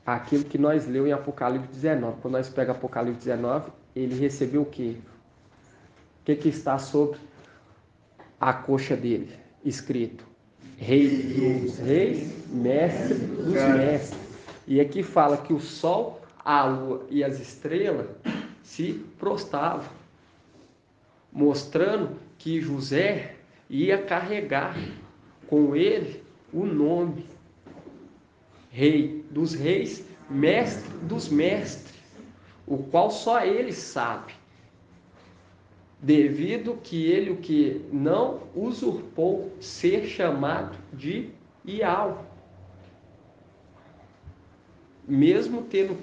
aquilo que nós leu em Apocalipse 19, quando nós pegamos Apocalipse 19, ele recebeu o quê? O que está sobre a coxa dele? Escrito: Rei dos reis, mestre dos mestres. E aqui fala que o sol, a lua e as estrelas se prostravam, mostrando que José ia carregar com ele o nome Rei dos reis, mestre dos mestres, o qual só ele sabe, devido que ele o que não usurpou ser chamado de Yahweh, mesmo tendo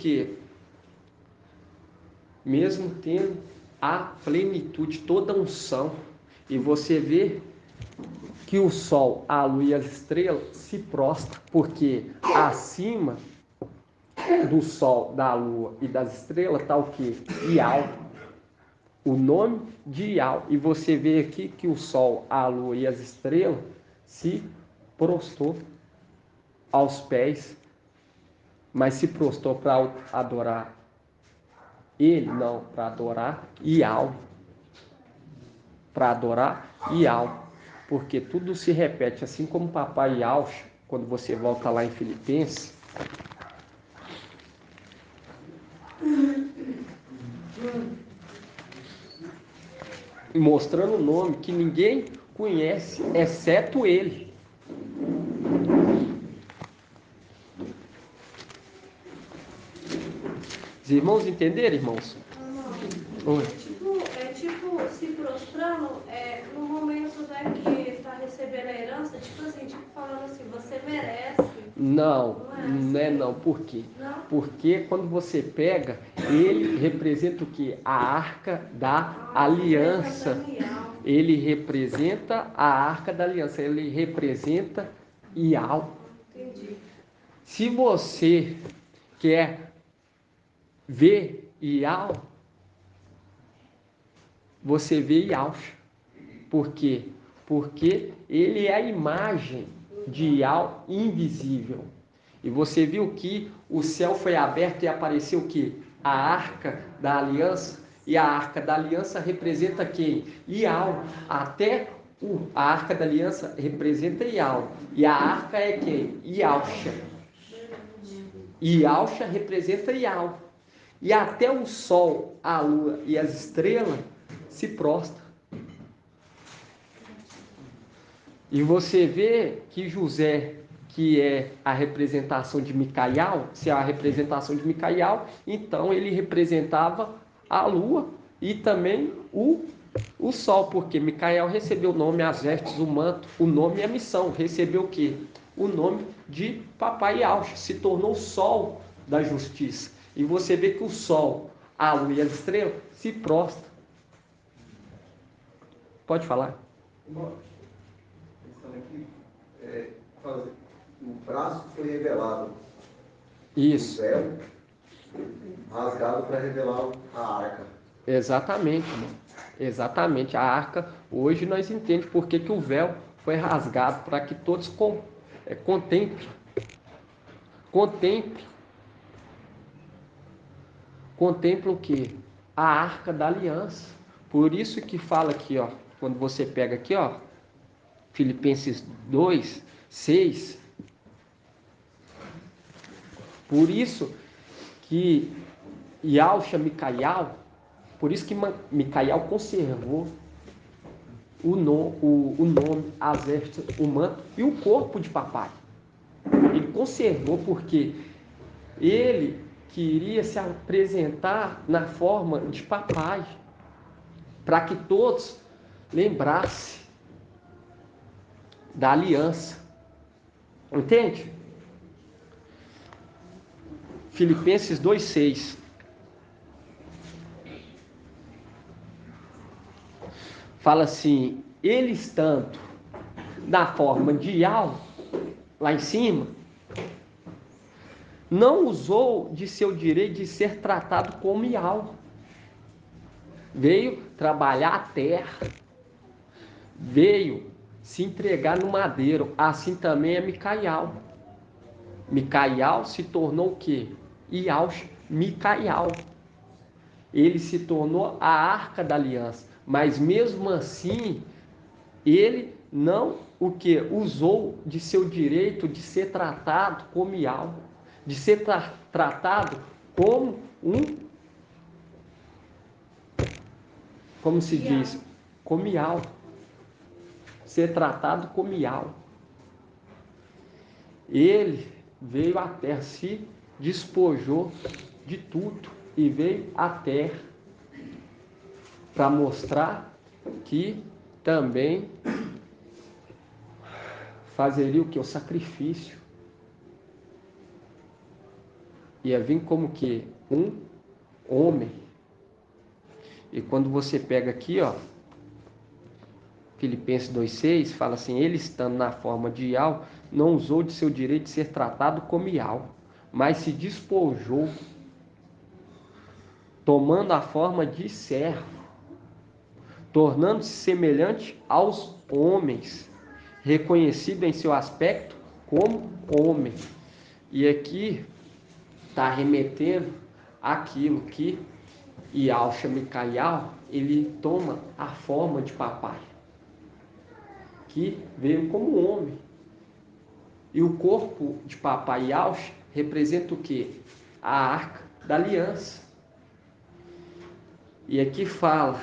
a plenitude, toda a unção. E você vê que o sol, a lua e as estrelas se prostram, porque acima do sol, da lua e das estrelas está o que? Yahweh, o nome de Yahweh. E você vê aqui que o sol, a lua e as estrelas se prostrou aos pés, mas se prostrou para adorar ele? Não, para adorar Yahweh. Para adorar Yahweh. Porque tudo se repete, assim como papai Yahweh, quando você volta lá em Filipenses, mostrando o nome que ninguém conhece, exceto ele. Os irmãos entenderam, irmãos? Não. É tipo se prostrando no momento que está recebendo a herança, tipo assim, tipo falando assim, você merece. Não, não é não. Por quê? Não? Porque quando você pega, ele representa o quê? A arca da aliança. Ele representa a arca da aliança. Ele representa Yahweh. Entendi. Se você quer ver Yahweh, você vê Yahweh. Por quê? Porque ele é a imagem de Yahweh invisível. E você viu que o céu foi aberto e apareceu o quê? A arca da aliança. E a arca da aliança representa quem? Yahweh. Até a arca da aliança representa Yahweh. E a arca é quem? Yahusha. Yahusha representa Yahweh. E até o sol, a lua e as estrelas se prostram. E você vê que José, que é a representação de Micael, se é a representação de Micael, então ele representava a lua e também o sol, porque Micael recebeu o nome, as vestes, o manto, o nome e a missão. Recebeu o quê? O nome de Papai Yahweh, se tornou o sol da justiça. E você vê que o sol, a lua e as estrelas se prostram. Pode falar. Aqui, o braço foi revelado. Isso. O véu rasgado para revelar a arca. Exatamente, irmão. Exatamente. A arca, hoje nós entendemos por que o véu foi rasgado, para que todos contemplem. Contemplam o quê? A arca da aliança. Por isso que fala aqui, ó, quando você pega aqui, ó, Filipenses 2, 6. Por isso que Yahshua Micaial, por isso que Micaial conservou o nome, as vestes, o manto e o corpo de papai. Ele conservou porque ele queria se apresentar na forma de papai, para que todos lembrassem da aliança. Entende? Filipenses 2,6. Fala assim: ele estando na forma de Yahweh, lá em cima, não usou de seu direito de ser tratado como Yahweh. Veio trabalhar a terra, veio se entregar no madeiro. Assim também é Micaial. Micaial se tornou o quê? Yahshua Micaial. Ele se tornou a arca da aliança, mas mesmo assim ele não o que usou de seu direito de ser tratado como Yahweh, de ser tratado como como se diz, como Yahweh, ser tratado como Yahweh. Ele veio à terra, se despojou de tudo e veio à terra para mostrar que também fazeria o que? O sacrifício. Ia vir como que? Um homem. E quando você pega aqui, ó, Filipenses 2,6, fala assim: ele estando na forma de Yahweh, não usou de seu direito de ser tratado como Yahweh, mas se despojou, tomando a forma de servo, tornando-se semelhante aos homens, reconhecido em seu aspecto como homem. E aqui está remetendo àquilo que Yahshua Micaial, ele toma a forma de papai, que veio como homem. E o corpo de papai Yahshua representa o quê? A arca da aliança. E aqui fala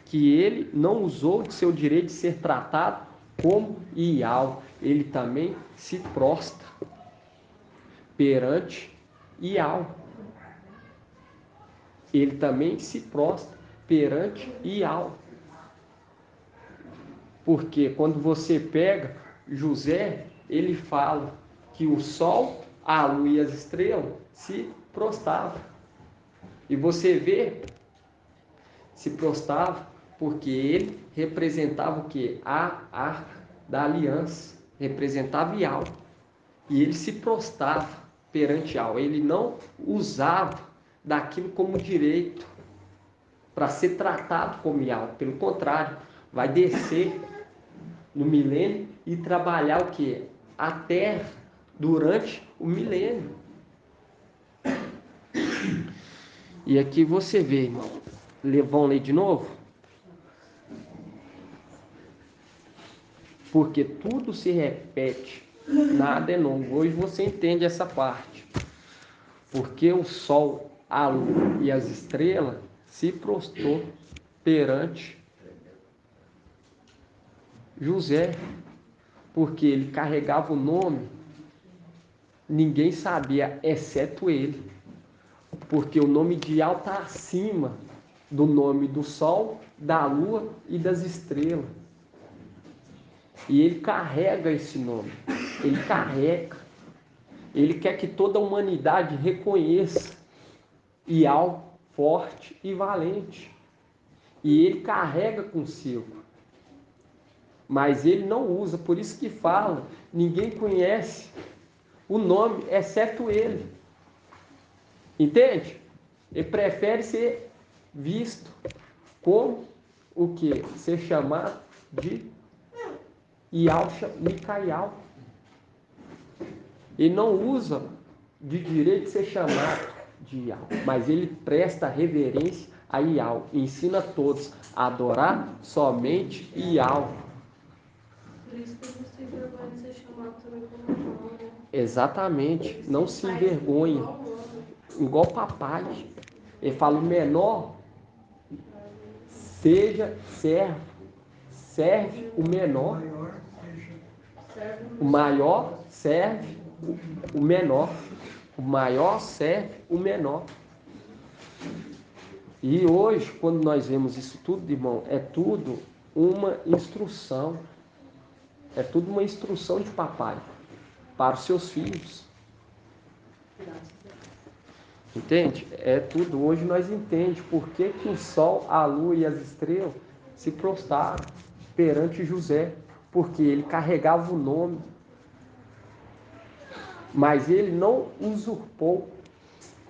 que ele não usou de seu direito de ser tratado como Yahweh. Ele também se prostra perante Yahweh. Ele também se prostra perante Yahweh. Porque quando você pega José, ele fala que o sol, a lua e as estrelas se prostravam. E você vê, se prostrava porque ele representava o que? A arca da aliança, representava Yahweh. E ele se prostrava perante Yahweh. Ele não usava daquilo como direito para ser tratado como Yahweh. Pelo contrário, vai descer no milênio e trabalhar o que? A terra durante o milênio. E aqui você vê, irmão. Vamos ler de novo? Porque tudo se repete, nada é novo. Hoje você entende essa parte. Porque o sol, a lua e as estrelas se prostrou perante José, porque ele carregava o nome, ninguém sabia, exceto ele. Porque o nome de Yahweh está acima do nome do sol, da lua e das estrelas. E ele carrega esse nome. Ele carrega. Ele quer que toda a humanidade reconheça Yahweh forte e valente. E ele carrega consigo. Mas ele não usa. Por isso que fala, ninguém conhece o nome, exceto ele. Entende? Ele prefere ser visto como o que? Ser chamado de Yahshua Micaial. Ele não usa de direito de ser chamado de Yahweh, mas ele presta reverência a Yahweh. Ensina todos a adorar somente Yahweh. Por isso que eles se vergonham de ser chamado também como irmão, né? Exatamente. Não se Faz envergonhe. igual o homem. Igual papai. Ele fala, o menor seja servo. Serve o menor. O maior serve o menor. O maior serve o menor. E hoje, quando nós vemos isso tudo, irmão, é tudo uma instrução. É tudo uma instrução de papai para os seus filhos. Entende? É tudo. Hoje nós entendemos por que o sol, a lua e as estrelas se prostraram perante José. Porque ele carregava o nome. Mas ele não usurpou,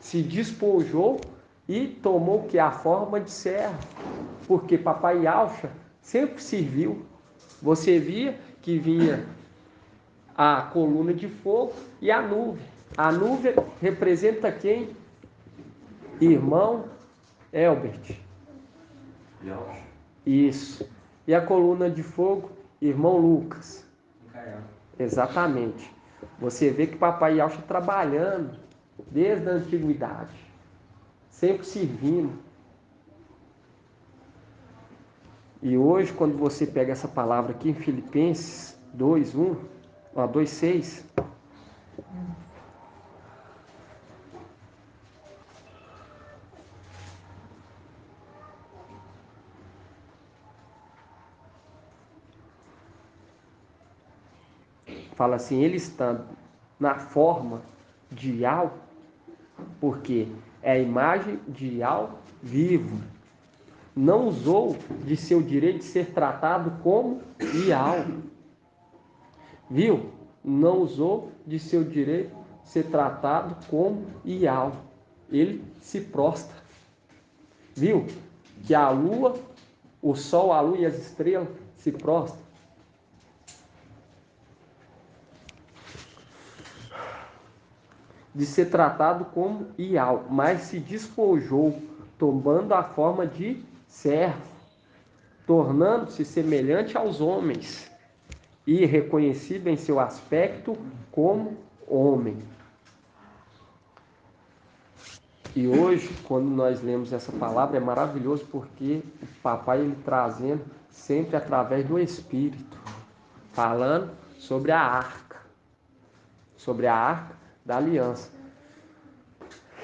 se despojou e tomou que a forma de servo. Porque papai Alcha sempre serviu. Você via que vinha a coluna de fogo e a nuvem. A nuvem representa quem? Irmão Elbert. Isso. E a coluna de fogo? Irmão Lucas. Exatamente. Você vê que papai Yalcha trabalhando desde a antiguidade, sempre servindo. E hoje, quando você pega essa palavra aqui em Filipenses 2:1, 2:6, fala assim, ele está na forma de algo, porque é a imagem de algo vivo. Não usou de seu direito de ser tratado como ial. Viu? Não usou de seu direito de ser tratado como ial. Ele se prostra. Viu? Que a lua, o sol, a lua e as estrelas se prostram. De ser tratado como ial, mas se despojou, tomando a forma de servo, tornando-se semelhante aos homens e reconhecido em seu aspecto como homem. E hoje, quando nós lemos essa palavra, é maravilhoso porque o papai ele trazendo sempre através do Espírito, falando sobre a arca da aliança.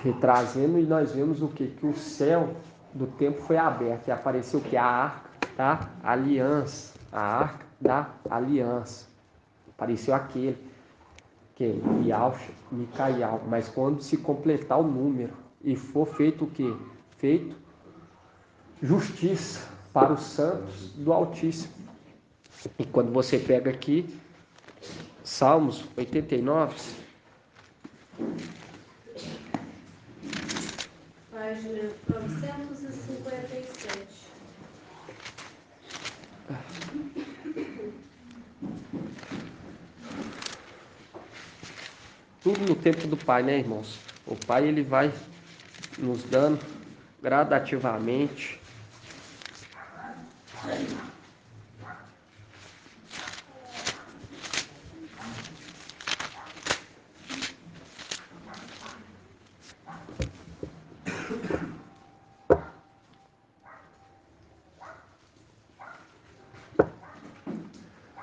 E trazendo, e nós vemos o que? Que o céu do tempo foi aberto e apareceu que a arca da aliança, a arca da aliança. Apareceu aquele, que Yalcha, Micaial, mas quando se completar o número e for feito o que? Feito justiça para os santos do Altíssimo. E quando você pega aqui, Salmos 89, Página 957. tudo no tempo do Pai, né, irmãos? O Pai ele vai nos dando gradativamente.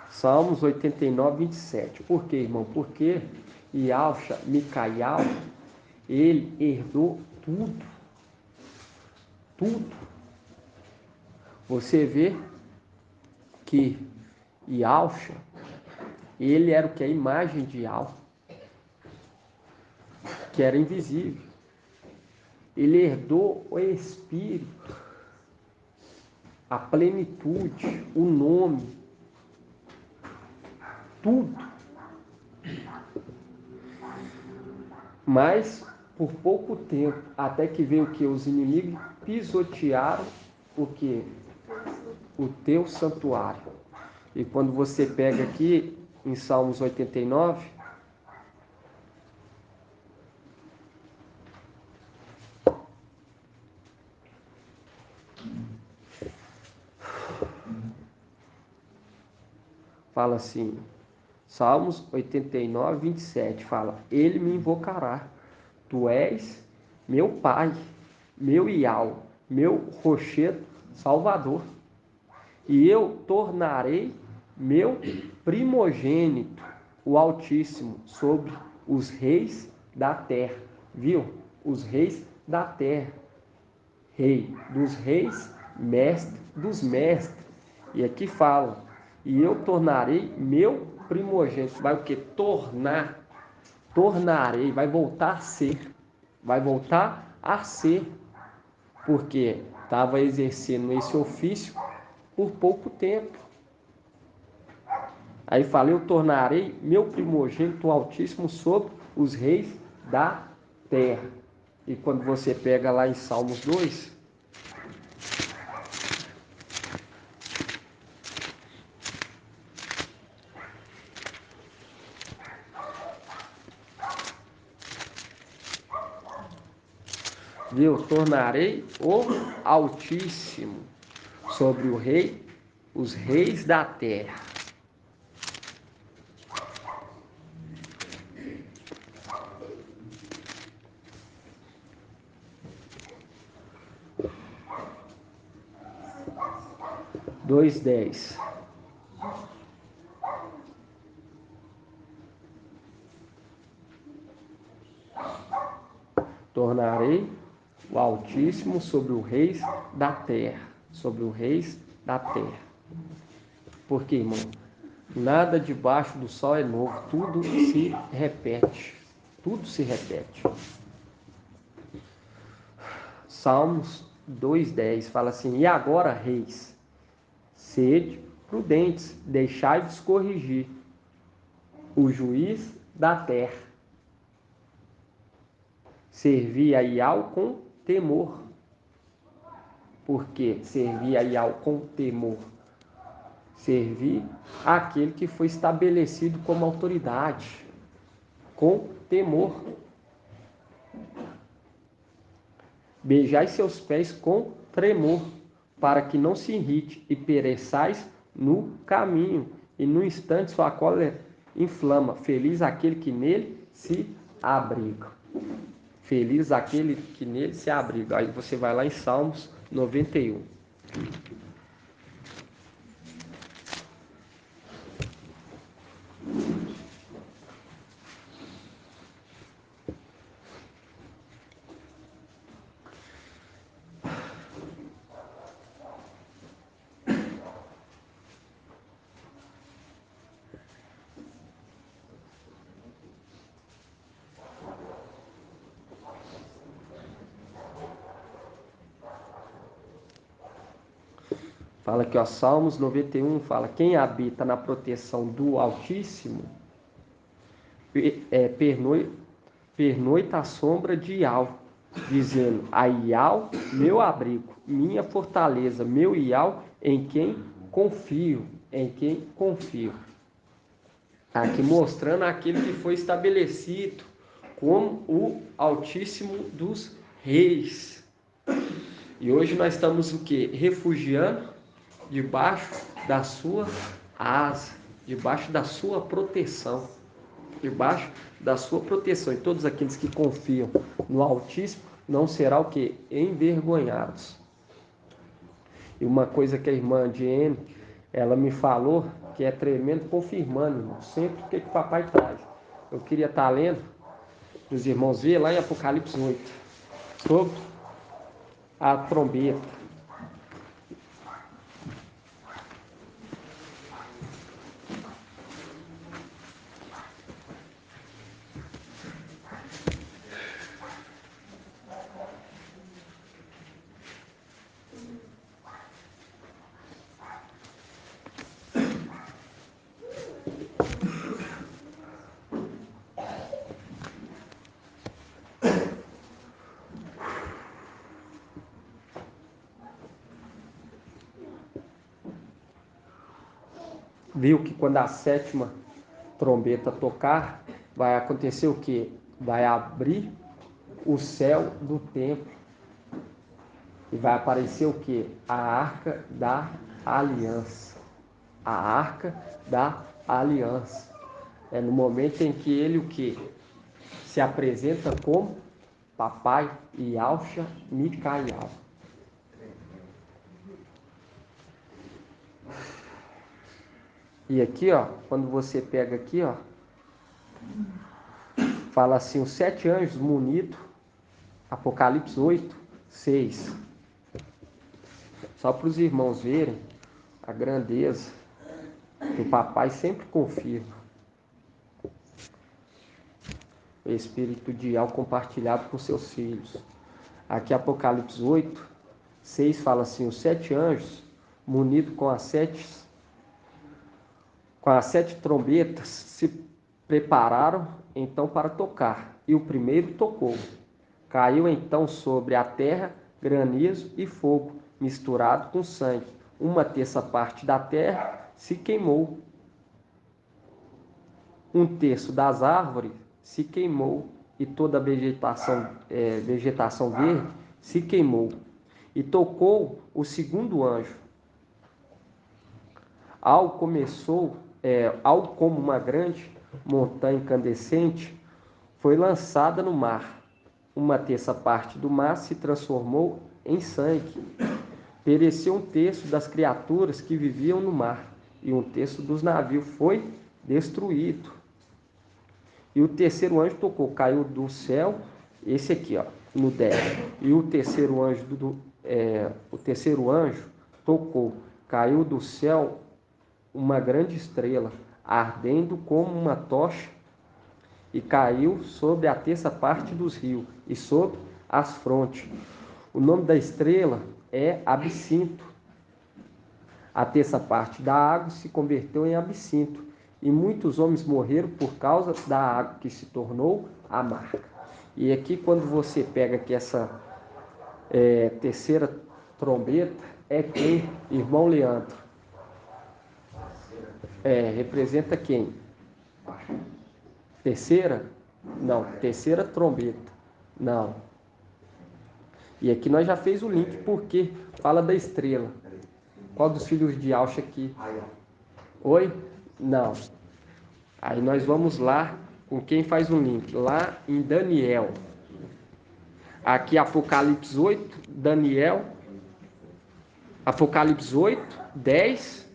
Salmos 89, 27. Por quê, irmão? Porque Yalcha, Micaial, ele herdou tudo. Tudo. Você vê que Yalcha, ele era o que? A imagem de Yal, que era invisível. Ele herdou o Espírito, a plenitude, o nome, tudo. Mas por pouco tempo, até que veio o que? Os inimigos pisotearam o que? O teu santuário. E quando você pega aqui em Salmos 89, fala assim, Salmos 89, 27, fala, ele me invocará, tu és meu Pai, meu Iau, meu rochedo salvador, e eu tornarei meu primogênito, o Altíssimo, sobre os reis da terra. Viu? Os reis da terra. Rei dos reis, mestre dos mestres. E aqui fala, e eu tornarei meu primogênito. Vai o que? Tornar. Tornarei, vai voltar a ser. Vai voltar a ser. Porque estava exercendo esse ofício por pouco tempo. Aí fala, eu tornarei meu primogênito Altíssimo sobre os reis da terra. E quando você pega lá em Salmos 2, viu? Tornarei o Altíssimo sobre o rei, os reis da terra. Dois, 10. Tornarei o Altíssimo sobre os reis da terra. Sobre os reis da terra. Porque, irmão, nada debaixo do sol é novo. Tudo se repete. Tudo se repete. Salmos 2,10 fala assim, e agora, reis, sede prudentes, deixai-vos corrigir o juiz da terra. Servi a Iau com temor. Por que servir a Iau com temor? Servir àquele que foi estabelecido como autoridade, com temor. Beijai seus pés com tremor, para que não se irrite e pereçais no caminho, e no instante sua cólera inflama. Feliz aquele que nele se abriga. Feliz aquele que nele se abriga. Aí você vai lá em Salmos 91. Fala aqui, ó, Salmos 91 fala, quem habita na proteção do Altíssimo, pernoita à sombra de Iau, dizendo, a Iau, meu abrigo, minha fortaleza, meu Iau, em quem confio, em quem confio. Aqui mostrando aquele que foi estabelecido como o Altíssimo dos Reis. E hoje nós estamos o quê? Refugiando debaixo da sua asa, debaixo da sua proteção, debaixo da sua proteção. E todos aqueles que confiam no Altíssimo não serão o quê? Envergonhados. E uma coisa que a irmã Diene, ela me falou, que é tremendo, confirmando, irmão, sempre o que o papai traz. Eu queria estar lendo, os irmãos ver lá em Apocalipse 8, sobre a trombeta. Viu que quando a sétima trombeta tocar, vai acontecer o quê? Vai abrir o céu do templo e vai aparecer o quê? A arca da aliança. A arca da aliança. É no momento em que ele o quê? Se apresenta como papai Yahshua Micael. E aqui, ó, quando você pega aqui, ó, fala assim, os 7 anjos munidos, Apocalipse 8, 6. Só para os irmãos verem a grandeza que o papai sempre confirma. O espírito de Yahweh compartilhado com seus filhos. Aqui Apocalipse 8, 6 fala assim, os 7 anjos munidos com as 7 trombetas se prepararam então para tocar. E o primeiro tocou. Caiu então sobre a terra granizo e fogo misturado com sangue. 1/3 parte da terra se queimou. 1/3 das árvores se queimou e toda a vegetação verde se queimou. E tocou o segundo anjo. Ao como uma grande montanha incandescente foi lançada no mar. 1/3 parte do mar se transformou em sangue. Pereceu 1/3 das criaturas que viviam no mar, e 1/3 dos navios foi destruído. E o terceiro anjo tocou, caiu do céu, esse aqui, ó, no 10. E o terceiro anjo tocou, caiu do céu uma grande estrela, ardendo como uma tocha, e caiu sobre a 1/3 parte dos rios e sobre as frontes. O nome da estrela é absinto. A 1/3 parte da água se converteu em absinto, e muitos homens morreram por causa da água que se tornou amarga. E aqui quando você pega aqui essa terceira trombeta, é quem? Irmão Leandro. Representa quem? Terceira? Não, terceira trombeta. Não. E aqui nós já fez o link porque fala da estrela. Qual dos filhos de Yahshua aqui? Oi? Não. Aí nós vamos lá com quem faz um link. Lá em Daniel. Aqui Apocalipse 8, Daniel. Apocalipse 8, 10.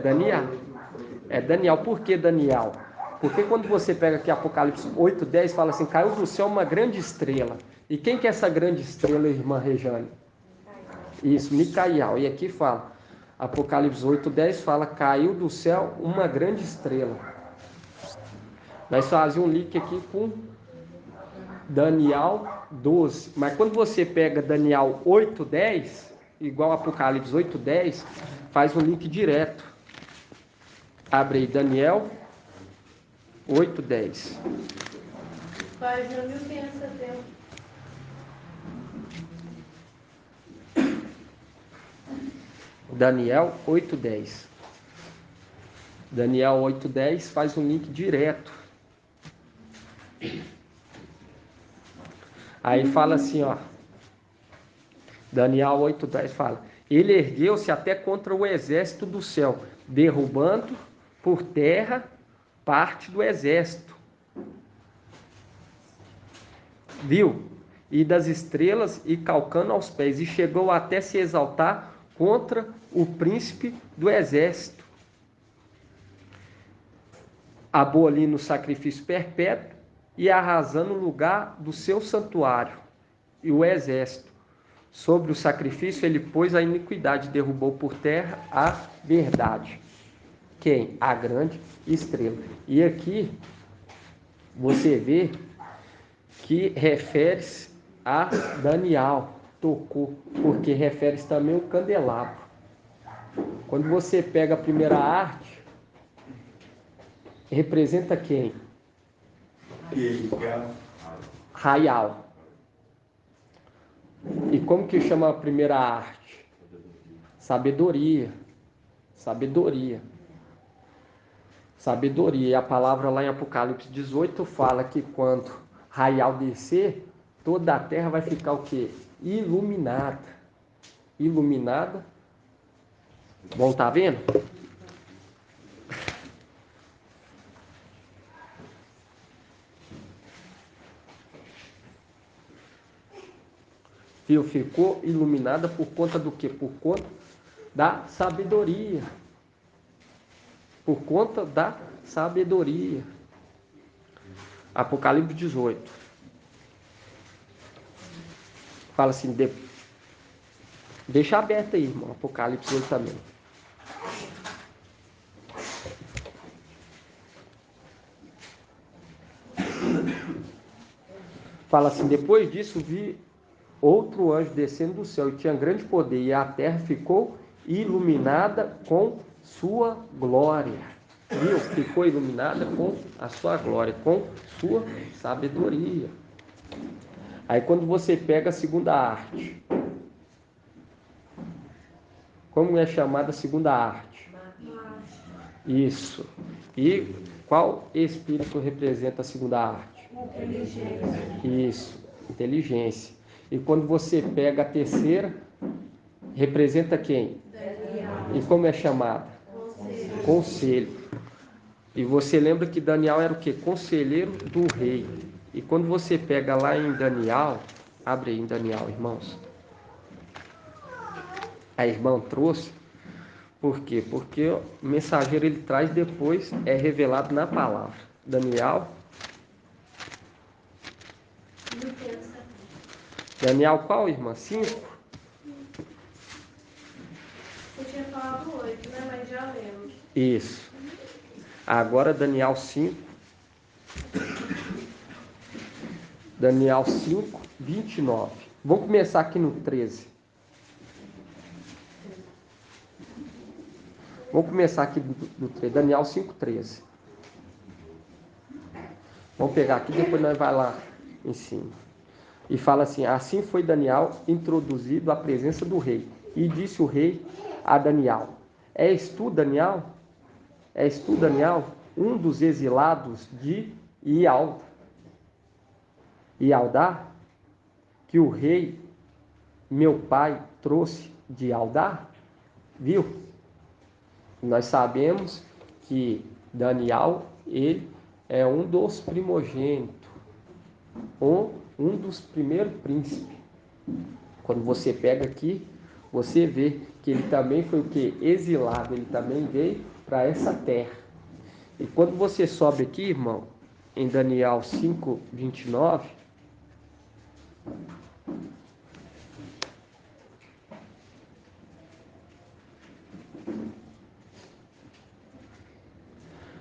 Daniel. É Daniel. Por que Daniel? Porque quando você pega aqui Apocalipse 8, 10, fala assim, caiu do céu uma grande estrela. E quem que é essa grande estrela, irmã Rejane? Isso, Micael. E aqui fala, Apocalipse 8, 10 fala, caiu do céu uma grande estrela. Nós fazemos um link aqui com Daniel 12. Mas quando você pega Daniel 8, 10, igual Apocalipse 8, 10, faz um link direto. Abre aí, Daniel 8, 10. Página 1570. Daniel 8, 10. Daniel 8, 10 faz um link direto. Aí fala assim, ó. Daniel 8, 10 fala: ele ergueu-se até contra o exército do céu, derrubando por terra parte do exército. Viu? E das estrelas e calcando aos pés, e chegou até se exaltar contra o príncipe do exército, abolindo o sacrifício perpétuo e arrasando o lugar do seu santuário e o exército. Sobre o sacrifício ele pôs a iniquidade, derrubou por terra a verdade. Quem? A grande estrela. E aqui você vê que refere-se a Daniel, tocou, porque refere-se também ao candelabro. Quando você pega a primeira arte, representa quem? Raial. E como que chama a primeira arte? Sabedoria. Sabedoria. Sabedoria. E a palavra lá em Apocalipse 18 fala que quando Raial descer, toda a terra vai ficar o quê? Iluminada. iluminada. Bom, tá vendo? Viu? Ficou iluminada por conta do quê? Por conta da sabedoria. Por conta da sabedoria. Apocalipse 18. Fala assim, deixa aberto aí, irmão. Apocalipse 18 também. Fala assim, depois disso vi outro anjo descendo do céu e tinha grande poder, e a terra ficou iluminada com sua glória. Viu? Ficou iluminada com a sua glória, com sua sabedoria. Aí quando você pega a segunda arte, como é chamada a segunda arte? Isso. E qual espírito representa a segunda arte? Inteligência. Isso, inteligência. E quando você pega a terceira, representa quem? Daniel. E como é chamada? Conselho. Conselho. E você lembra que Daniel era o quê? Conselheiro do rei. E quando você pega lá em Daniel, abre aí em Daniel, irmãos. A irmã trouxe. Por quê? Porque o mensageiro ele traz depois, é revelado na palavra. Daniel. Daniel qual, irmã? 5? Você tinha falado 8, né? Mas já lemos. Isso. Agora Daniel 5. Daniel 5, 29. Vamos começar aqui no 13. Vamos começar aqui do 13. Daniel 5, 13. Vamos pegar aqui, depois nós vai lá em cima. E fala assim, assim foi Daniel introduzido à presença do rei. E disse o rei a Daniel, és tu, Daniel? És tu, Daniel, um dos exilados de Ialdá, que o rei, meu pai, trouxe de Ialdá? Viu? Nós sabemos que Daniel, ele é um dos primogênitos, um dos primeiros príncipes. Quando você pega aqui, você vê que ele também foi o que? Exilado, ele também veio para essa terra. E quando você sobe aqui, irmão, em Daniel 5, 29,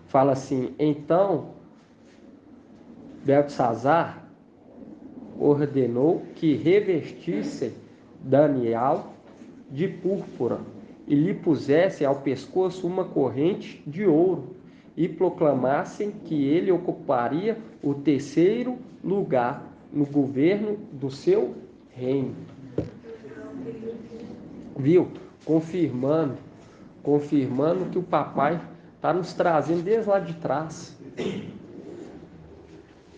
fala assim, então Beltesazar ordenou que revestissem Daniel de púrpura e lhe pusessem ao pescoço uma corrente de ouro e proclamassem que ele ocuparia o terceiro lugar no governo do seu reino. Viu? Confirmando que o papai está nos trazendo desde lá de trás.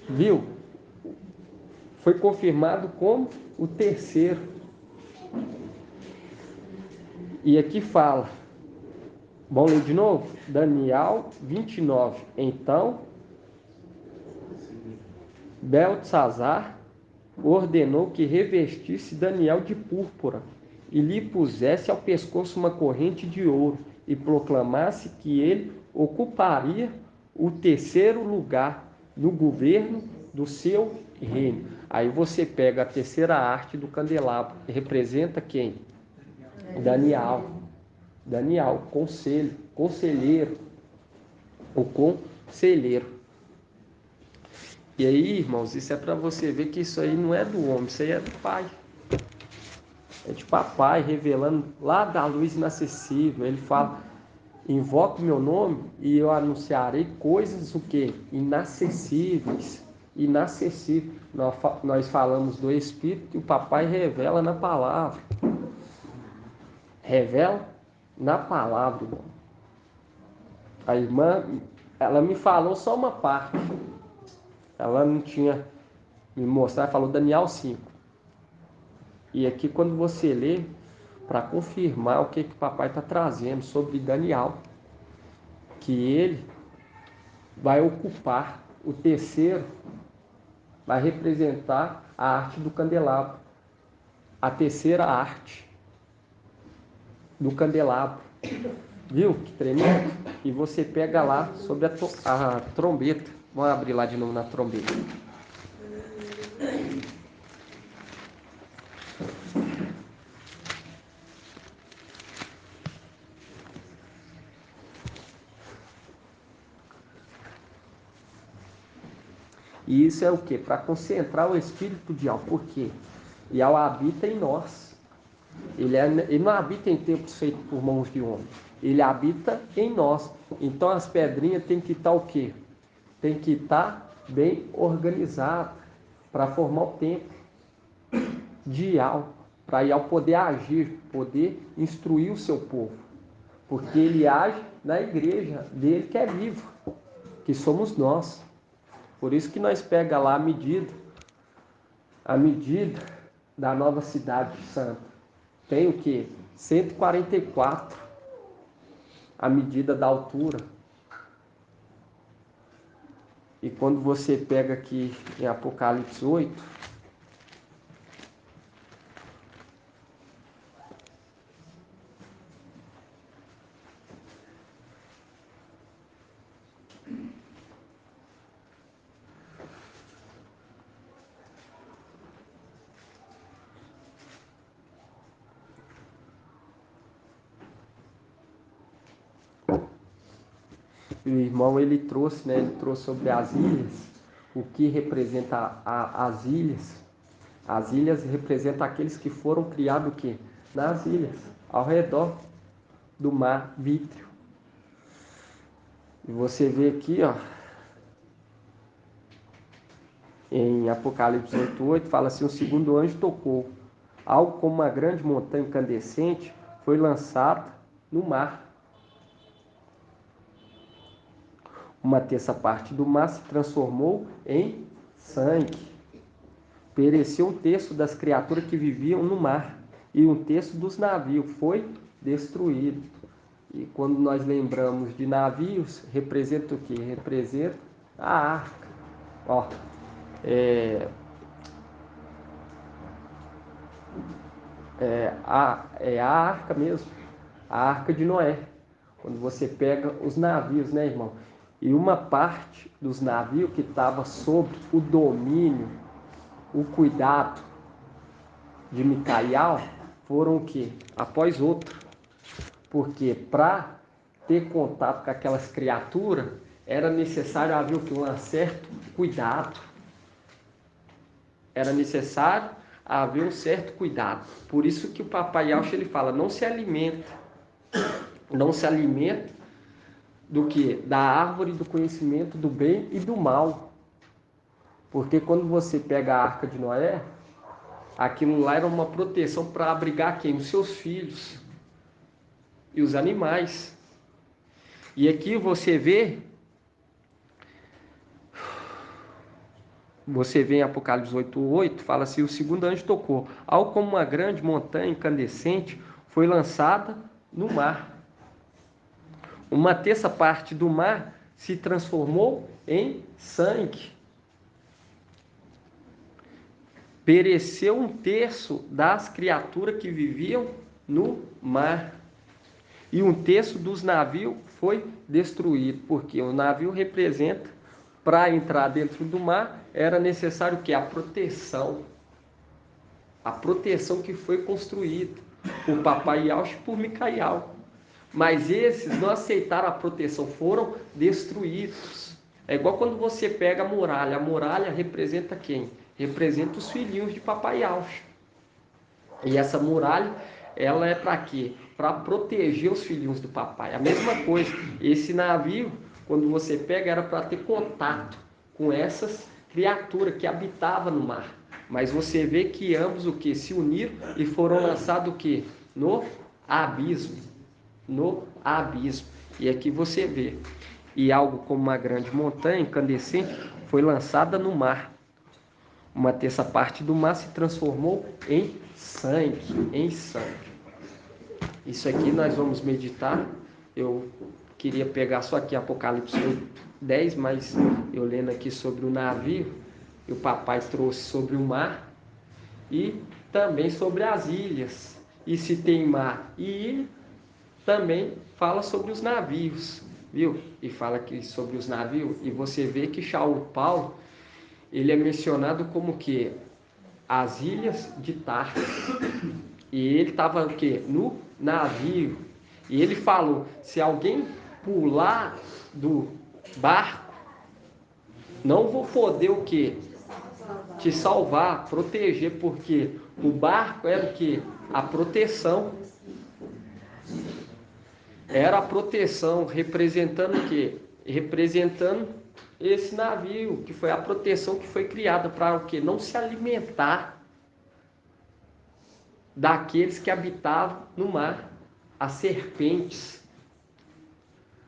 Viu? Foi confirmado como o terceiro. E aqui fala, vamos ler de novo? Daniel 29. Então, Beltesazar ordenou que revestisse Daniel de púrpura e lhe pusesse ao pescoço uma corrente de ouro e proclamasse que ele ocuparia o terceiro lugar no governo do seu reino. Aí você pega a terceira arte do candelabro, representa quem? Daniel. Daniel, conselheiro, o conselheiro. E aí, irmãos, isso é para você ver que isso aí não é do homem, isso aí é do Pai. É de papai revelando lá da luz inacessível. Ele fala, invoca o meu nome e eu anunciarei coisas o quê? Inacessíveis. Inacessível. Nós falamos do Espírito e o papai revela na palavra. Revela na palavra, irmão. A irmã, ela me falou só uma parte. Ela não tinha me mostrado, falou Daniel 5. E aqui quando você lê, para confirmar o que o papai está trazendo sobre Daniel, que ele vai ocupar o terceiro, vai representar a arte do candelabro, a terceira arte do candelabro. Viu que tremendo? E você pega lá sobre a trombeta. Vamos abrir lá de novo na trombeta. E isso é o que? Para concentrar o espírito de Yahweh. Por quê? Yahweh habita em nós. Ele não habita em templos feitos por mãos de homem. Ele habita em nós. Então as pedrinhas têm que estar o quê? Tem que estar bem organizadas para formar o templo de Yahweh. Para Yahweh poder agir, poder instruir o seu povo. Porque ele age na igreja dele que é vivo, que somos nós. Por isso que nós pega lá a medida da nova cidade santa. Tem o que? 144, a medida da altura. E quando você pega aqui em Apocalipse 8, o irmão ele trouxe, né? Ele trouxe sobre as ilhas, o que representa as ilhas. As ilhas representam aqueles que foram criados o quê? Nas ilhas, ao redor do mar Vítrio. E você vê aqui, ó, em Apocalipse 8:8, fala assim: o segundo anjo tocou. Algo como uma grande montanha incandescente foi lançada no mar. Uma terça parte do mar se transformou em sangue. Pereceu um terço das criaturas que viviam no mar, e um terço dos navios foi destruído. E quando nós lembramos de navios, representa o quê? Representa a arca. Ó, a arca mesmo, a arca de Noé. Quando você pega os navios, né, irmão? E uma parte dos navios que estava sob o domínio, o cuidado de Micael, foram o quê? Após outro. Porque para ter contato com aquelas criaturas, era necessário haver o quê? Um certo cuidado. Era necessário haver um certo cuidado. Por isso que o papai Yauch, ele fala, não se alimenta do que? Da árvore do conhecimento do bem e do mal. Porque quando você pega a arca de Noé, aquilo lá era uma proteção para abrigar quem? Os seus filhos e os animais. E aqui você vê em Apocalipse 8:8, fala assim: o segundo anjo tocou, algo como uma grande montanha incandescente foi lançada no mar. Uma terça parte do mar se transformou em sangue. Pereceu um terço das criaturas que viviam no mar. E um terço dos navios foi destruído, porque o navio representa, para entrar dentro do mar, era necessário que a proteção que foi construída por papai Yauch e por Micael. Mas esses não aceitaram a proteção, foram destruídos. É igual quando você pega a muralha representa quem? Representa os filhinhos de papai Yauch. E essa muralha, ela é para quê? Para proteger os filhinhos do papai. A mesma coisa, esse navio, quando você pega, era para ter contato com essas criaturas que habitavam no mar. Mas você vê que ambos o que? Se uniram e foram lançados o que? No abismo. No abismo. E aqui você vê. E algo como uma grande montanha incandescente foi lançada no mar. Uma terça parte do mar se transformou em sangue. Isso aqui nós vamos meditar. Eu queria pegar só aqui Apocalipse 8:10, mas eu lendo aqui sobre o navio, e o papai trouxe sobre o mar e também sobre as ilhas. E se tem mar e ilha, também fala sobre os navios, viu? E fala aqui sobre os navios, e você vê que Paulo, ele é mencionado como que as ilhas de Tarsis. E ele estava o quê? No navio. E ele falou: se alguém pular do barco, não vou poder o quê? Te salvar, proteger, porque o barco era o quê? A proteção. Era a proteção, representando o quê? Representando esse navio, que foi a proteção que foi criada para o quê? Não se alimentar daqueles que habitavam no mar, as serpentes.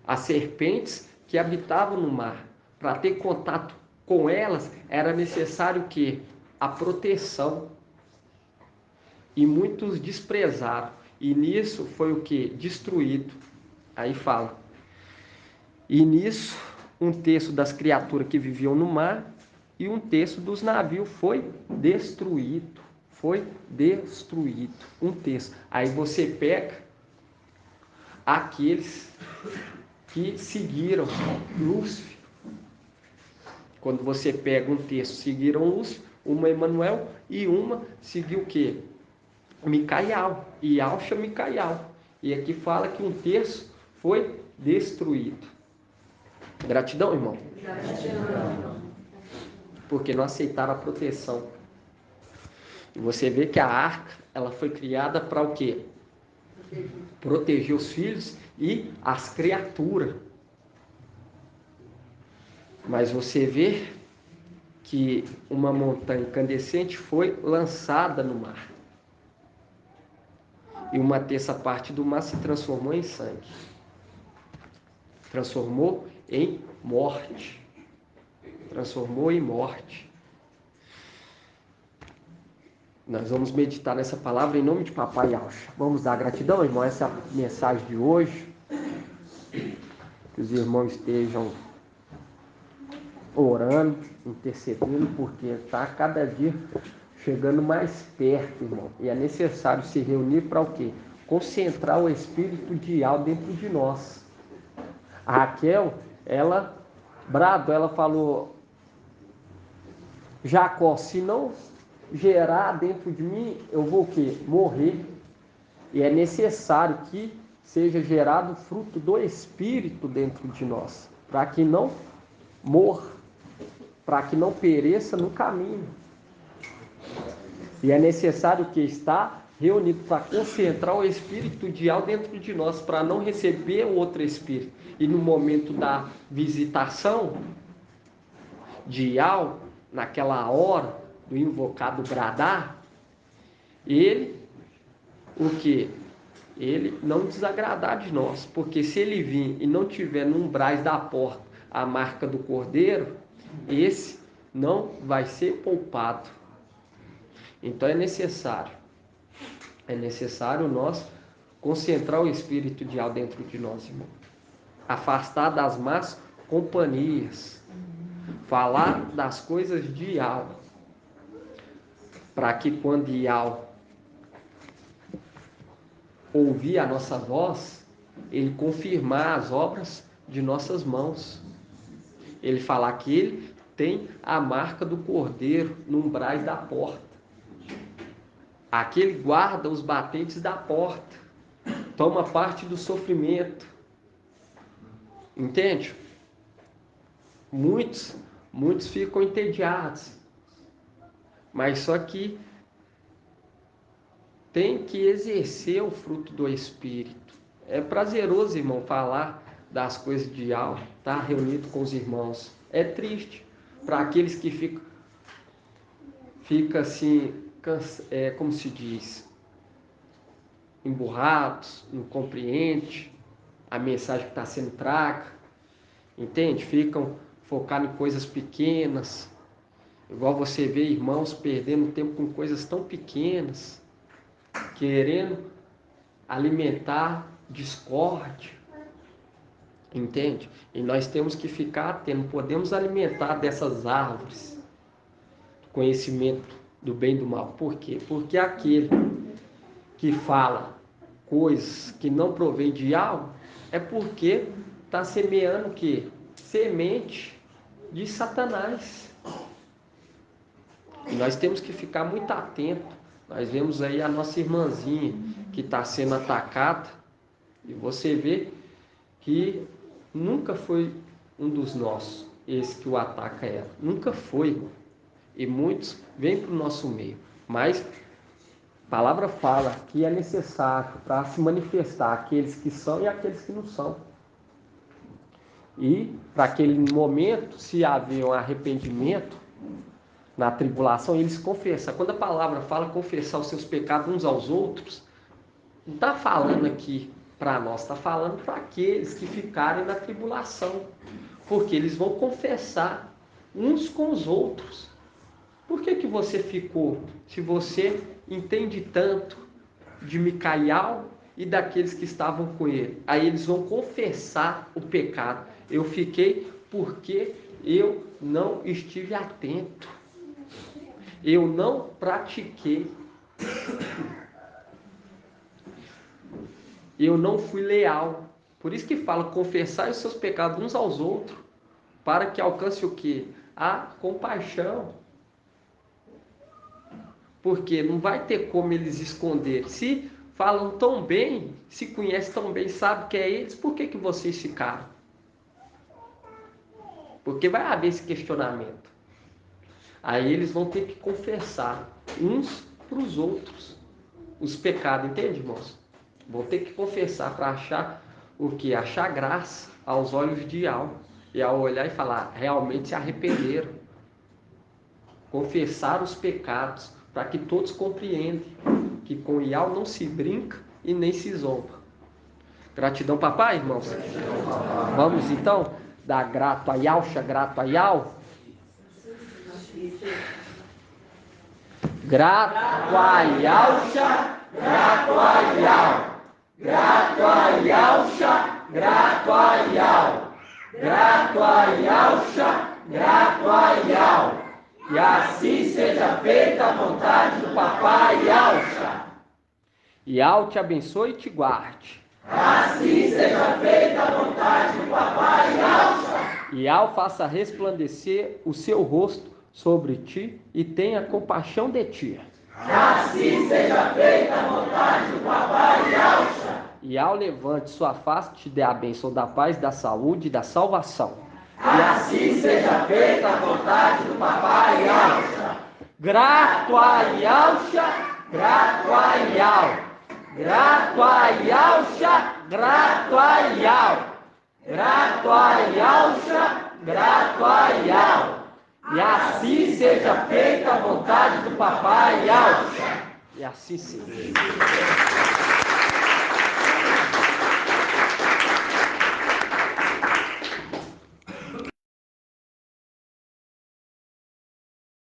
As serpentes que habitavam no mar. Para ter contato com elas, era necessário o quê? A proteção. E muitos desprezaram. E nisso foi o quê? Destruído. Aí fala. E nisso, um terço das criaturas que viviam no mar e um terço dos navios foi destruído. Foi destruído. Um terço. Aí você pega aqueles que seguiram Lúcifer. Quando você pega um terço, seguiram Lúcifer, uma Emanuel e uma seguiu o quê? Micael. E Alcha Micael. E aqui fala que um terço foi destruído. Gratidão, irmão. Gratidão. Porque não aceitaram a proteção. E você vê que a arca, ela foi criada para o quê? Proteger os filhos e as criaturas. Mas você vê que uma montanha incandescente foi lançada no mar. E uma terça parte do mar se transformou em sangue. Transformou em morte. Transformou em morte. Nós vamos meditar nessa palavra em nome de Papai Alcha. Vamos dar gratidão, irmão. Essa é a mensagem de hoje. Que os irmãos estejam orando, intercedendo, porque está cada dia chegando mais perto, irmão. E é necessário se reunir para o quê? Concentrar o espírito de Al dentro de nós. A Raquel, ela falou: Jacó, se não gerar dentro de mim, eu vou o quê? Morrer. E é necessário que seja gerado fruto do Espírito dentro de nós, para que não morra, para que não pereça no caminho. E é necessário que está reunido para concentrar o Espírito de Al dentro de nós, para não receber o outro Espírito. E no momento da visitação de Al, naquela hora do invocado bradar, ele, o que? Ele não desagradar de nós, porque se ele vir e não tiver no umbrais da porta a marca do cordeiro, esse não vai ser poupado. Então é necessário nós concentrar o Espírito de Al dentro de nós, irmão. Afastar das más companhias, falar das coisas de Al, para que quando Al ouvir a nossa voz, ele confirmar as obras de nossas mãos. Ele falar que ele tem a marca do cordeiro no umbrais da porta. Aquele guarda os batentes da porta. Toma parte do sofrimento. Entende? Muitos ficam entediados. Mas só que tem que exercer o fruto do Espírito. É prazeroso, irmão, falar das coisas de alma, estar reunido com os irmãos. É triste para aqueles que ficam assim, como se diz, emburrados, não compreendem a mensagem que está sendo traga, entende? Ficam focados em coisas pequenas, igual você vê irmãos perdendo tempo com coisas tão pequenas, querendo alimentar discórdia. Entende? E nós temos que ficar atentos, não podemos alimentar dessas árvores do conhecimento do bem e do mal. Por quê? Porque aquele que fala coisas que não provém de algo é porque está semeando o quê? Semente de Satanás. E nós temos que ficar muito atentos. Nós vemos aí a nossa irmãzinha que está sendo atacada e você vê que nunca foi um dos nossos, esse que o ataca ela. Nunca foi, irmão. E muitos vêm para o nosso meio. Mas a palavra fala que é necessário para se manifestar aqueles que são e aqueles que não são. E para aquele momento, se haver um arrependimento na tribulação, eles confessam. Quando a palavra fala confessar os seus pecados uns aos outros, não está falando aqui para nós, está falando para aqueles que ficarem na tribulação. Porque eles vão confessar uns com os outros. Por que você ficou? Se você entende tanto de Micael e daqueles que estavam com ele. Aí eles vão confessar o pecado. Eu fiquei porque eu não estive atento. Eu não pratiquei. Eu não fui leal. Por isso que fala, confessar os seus pecados uns aos outros, para que alcance o quê? A compaixão. Porque não vai ter como eles esconder. Se falam tão bem, se conhecem tão bem, sabem que é eles, por que vocês ficaram? Porque vai haver esse questionamento. Aí eles vão ter que confessar uns para os outros os pecados, entende, irmãos? Vão ter que confessar para achar o que? Achar graça aos olhos de Yahweh. E ao olhar e falar, realmente se arrependeram. Confessar os pecados, para que todos compreendam que com Yahweh não se brinca e nem se zomba. Gratidão, papai, irmãos. Vamos então dar grato a Yahweh, grato a Yahweh. Grato a Yahweh, grato a Yahweh. Grato a Yahweh, grato a Yahweh. Grato a Yahweh, grato a Yahweh. E assim seja feita a vontade do papai Yahweh. Yahweh te abençoe e te guarde. Assim seja feita a vontade do papai Yahweh. Yahweh faça resplandecer o seu rosto sobre ti e tenha compaixão de ti. Assim seja feita a vontade do papai Yahweh. Yahweh levante sua face, te dê a bênção da paz, da saúde e da salvação. E assim seja feita a vontade do papai Yahweh. Grato a Yahweh, grato a Yahweh. Grato a Yahweh, grato a Yahweh. Grato a Yahweh, grato a Yahweh. E assim seja feita a vontade do papai Yahweh. E assim seja.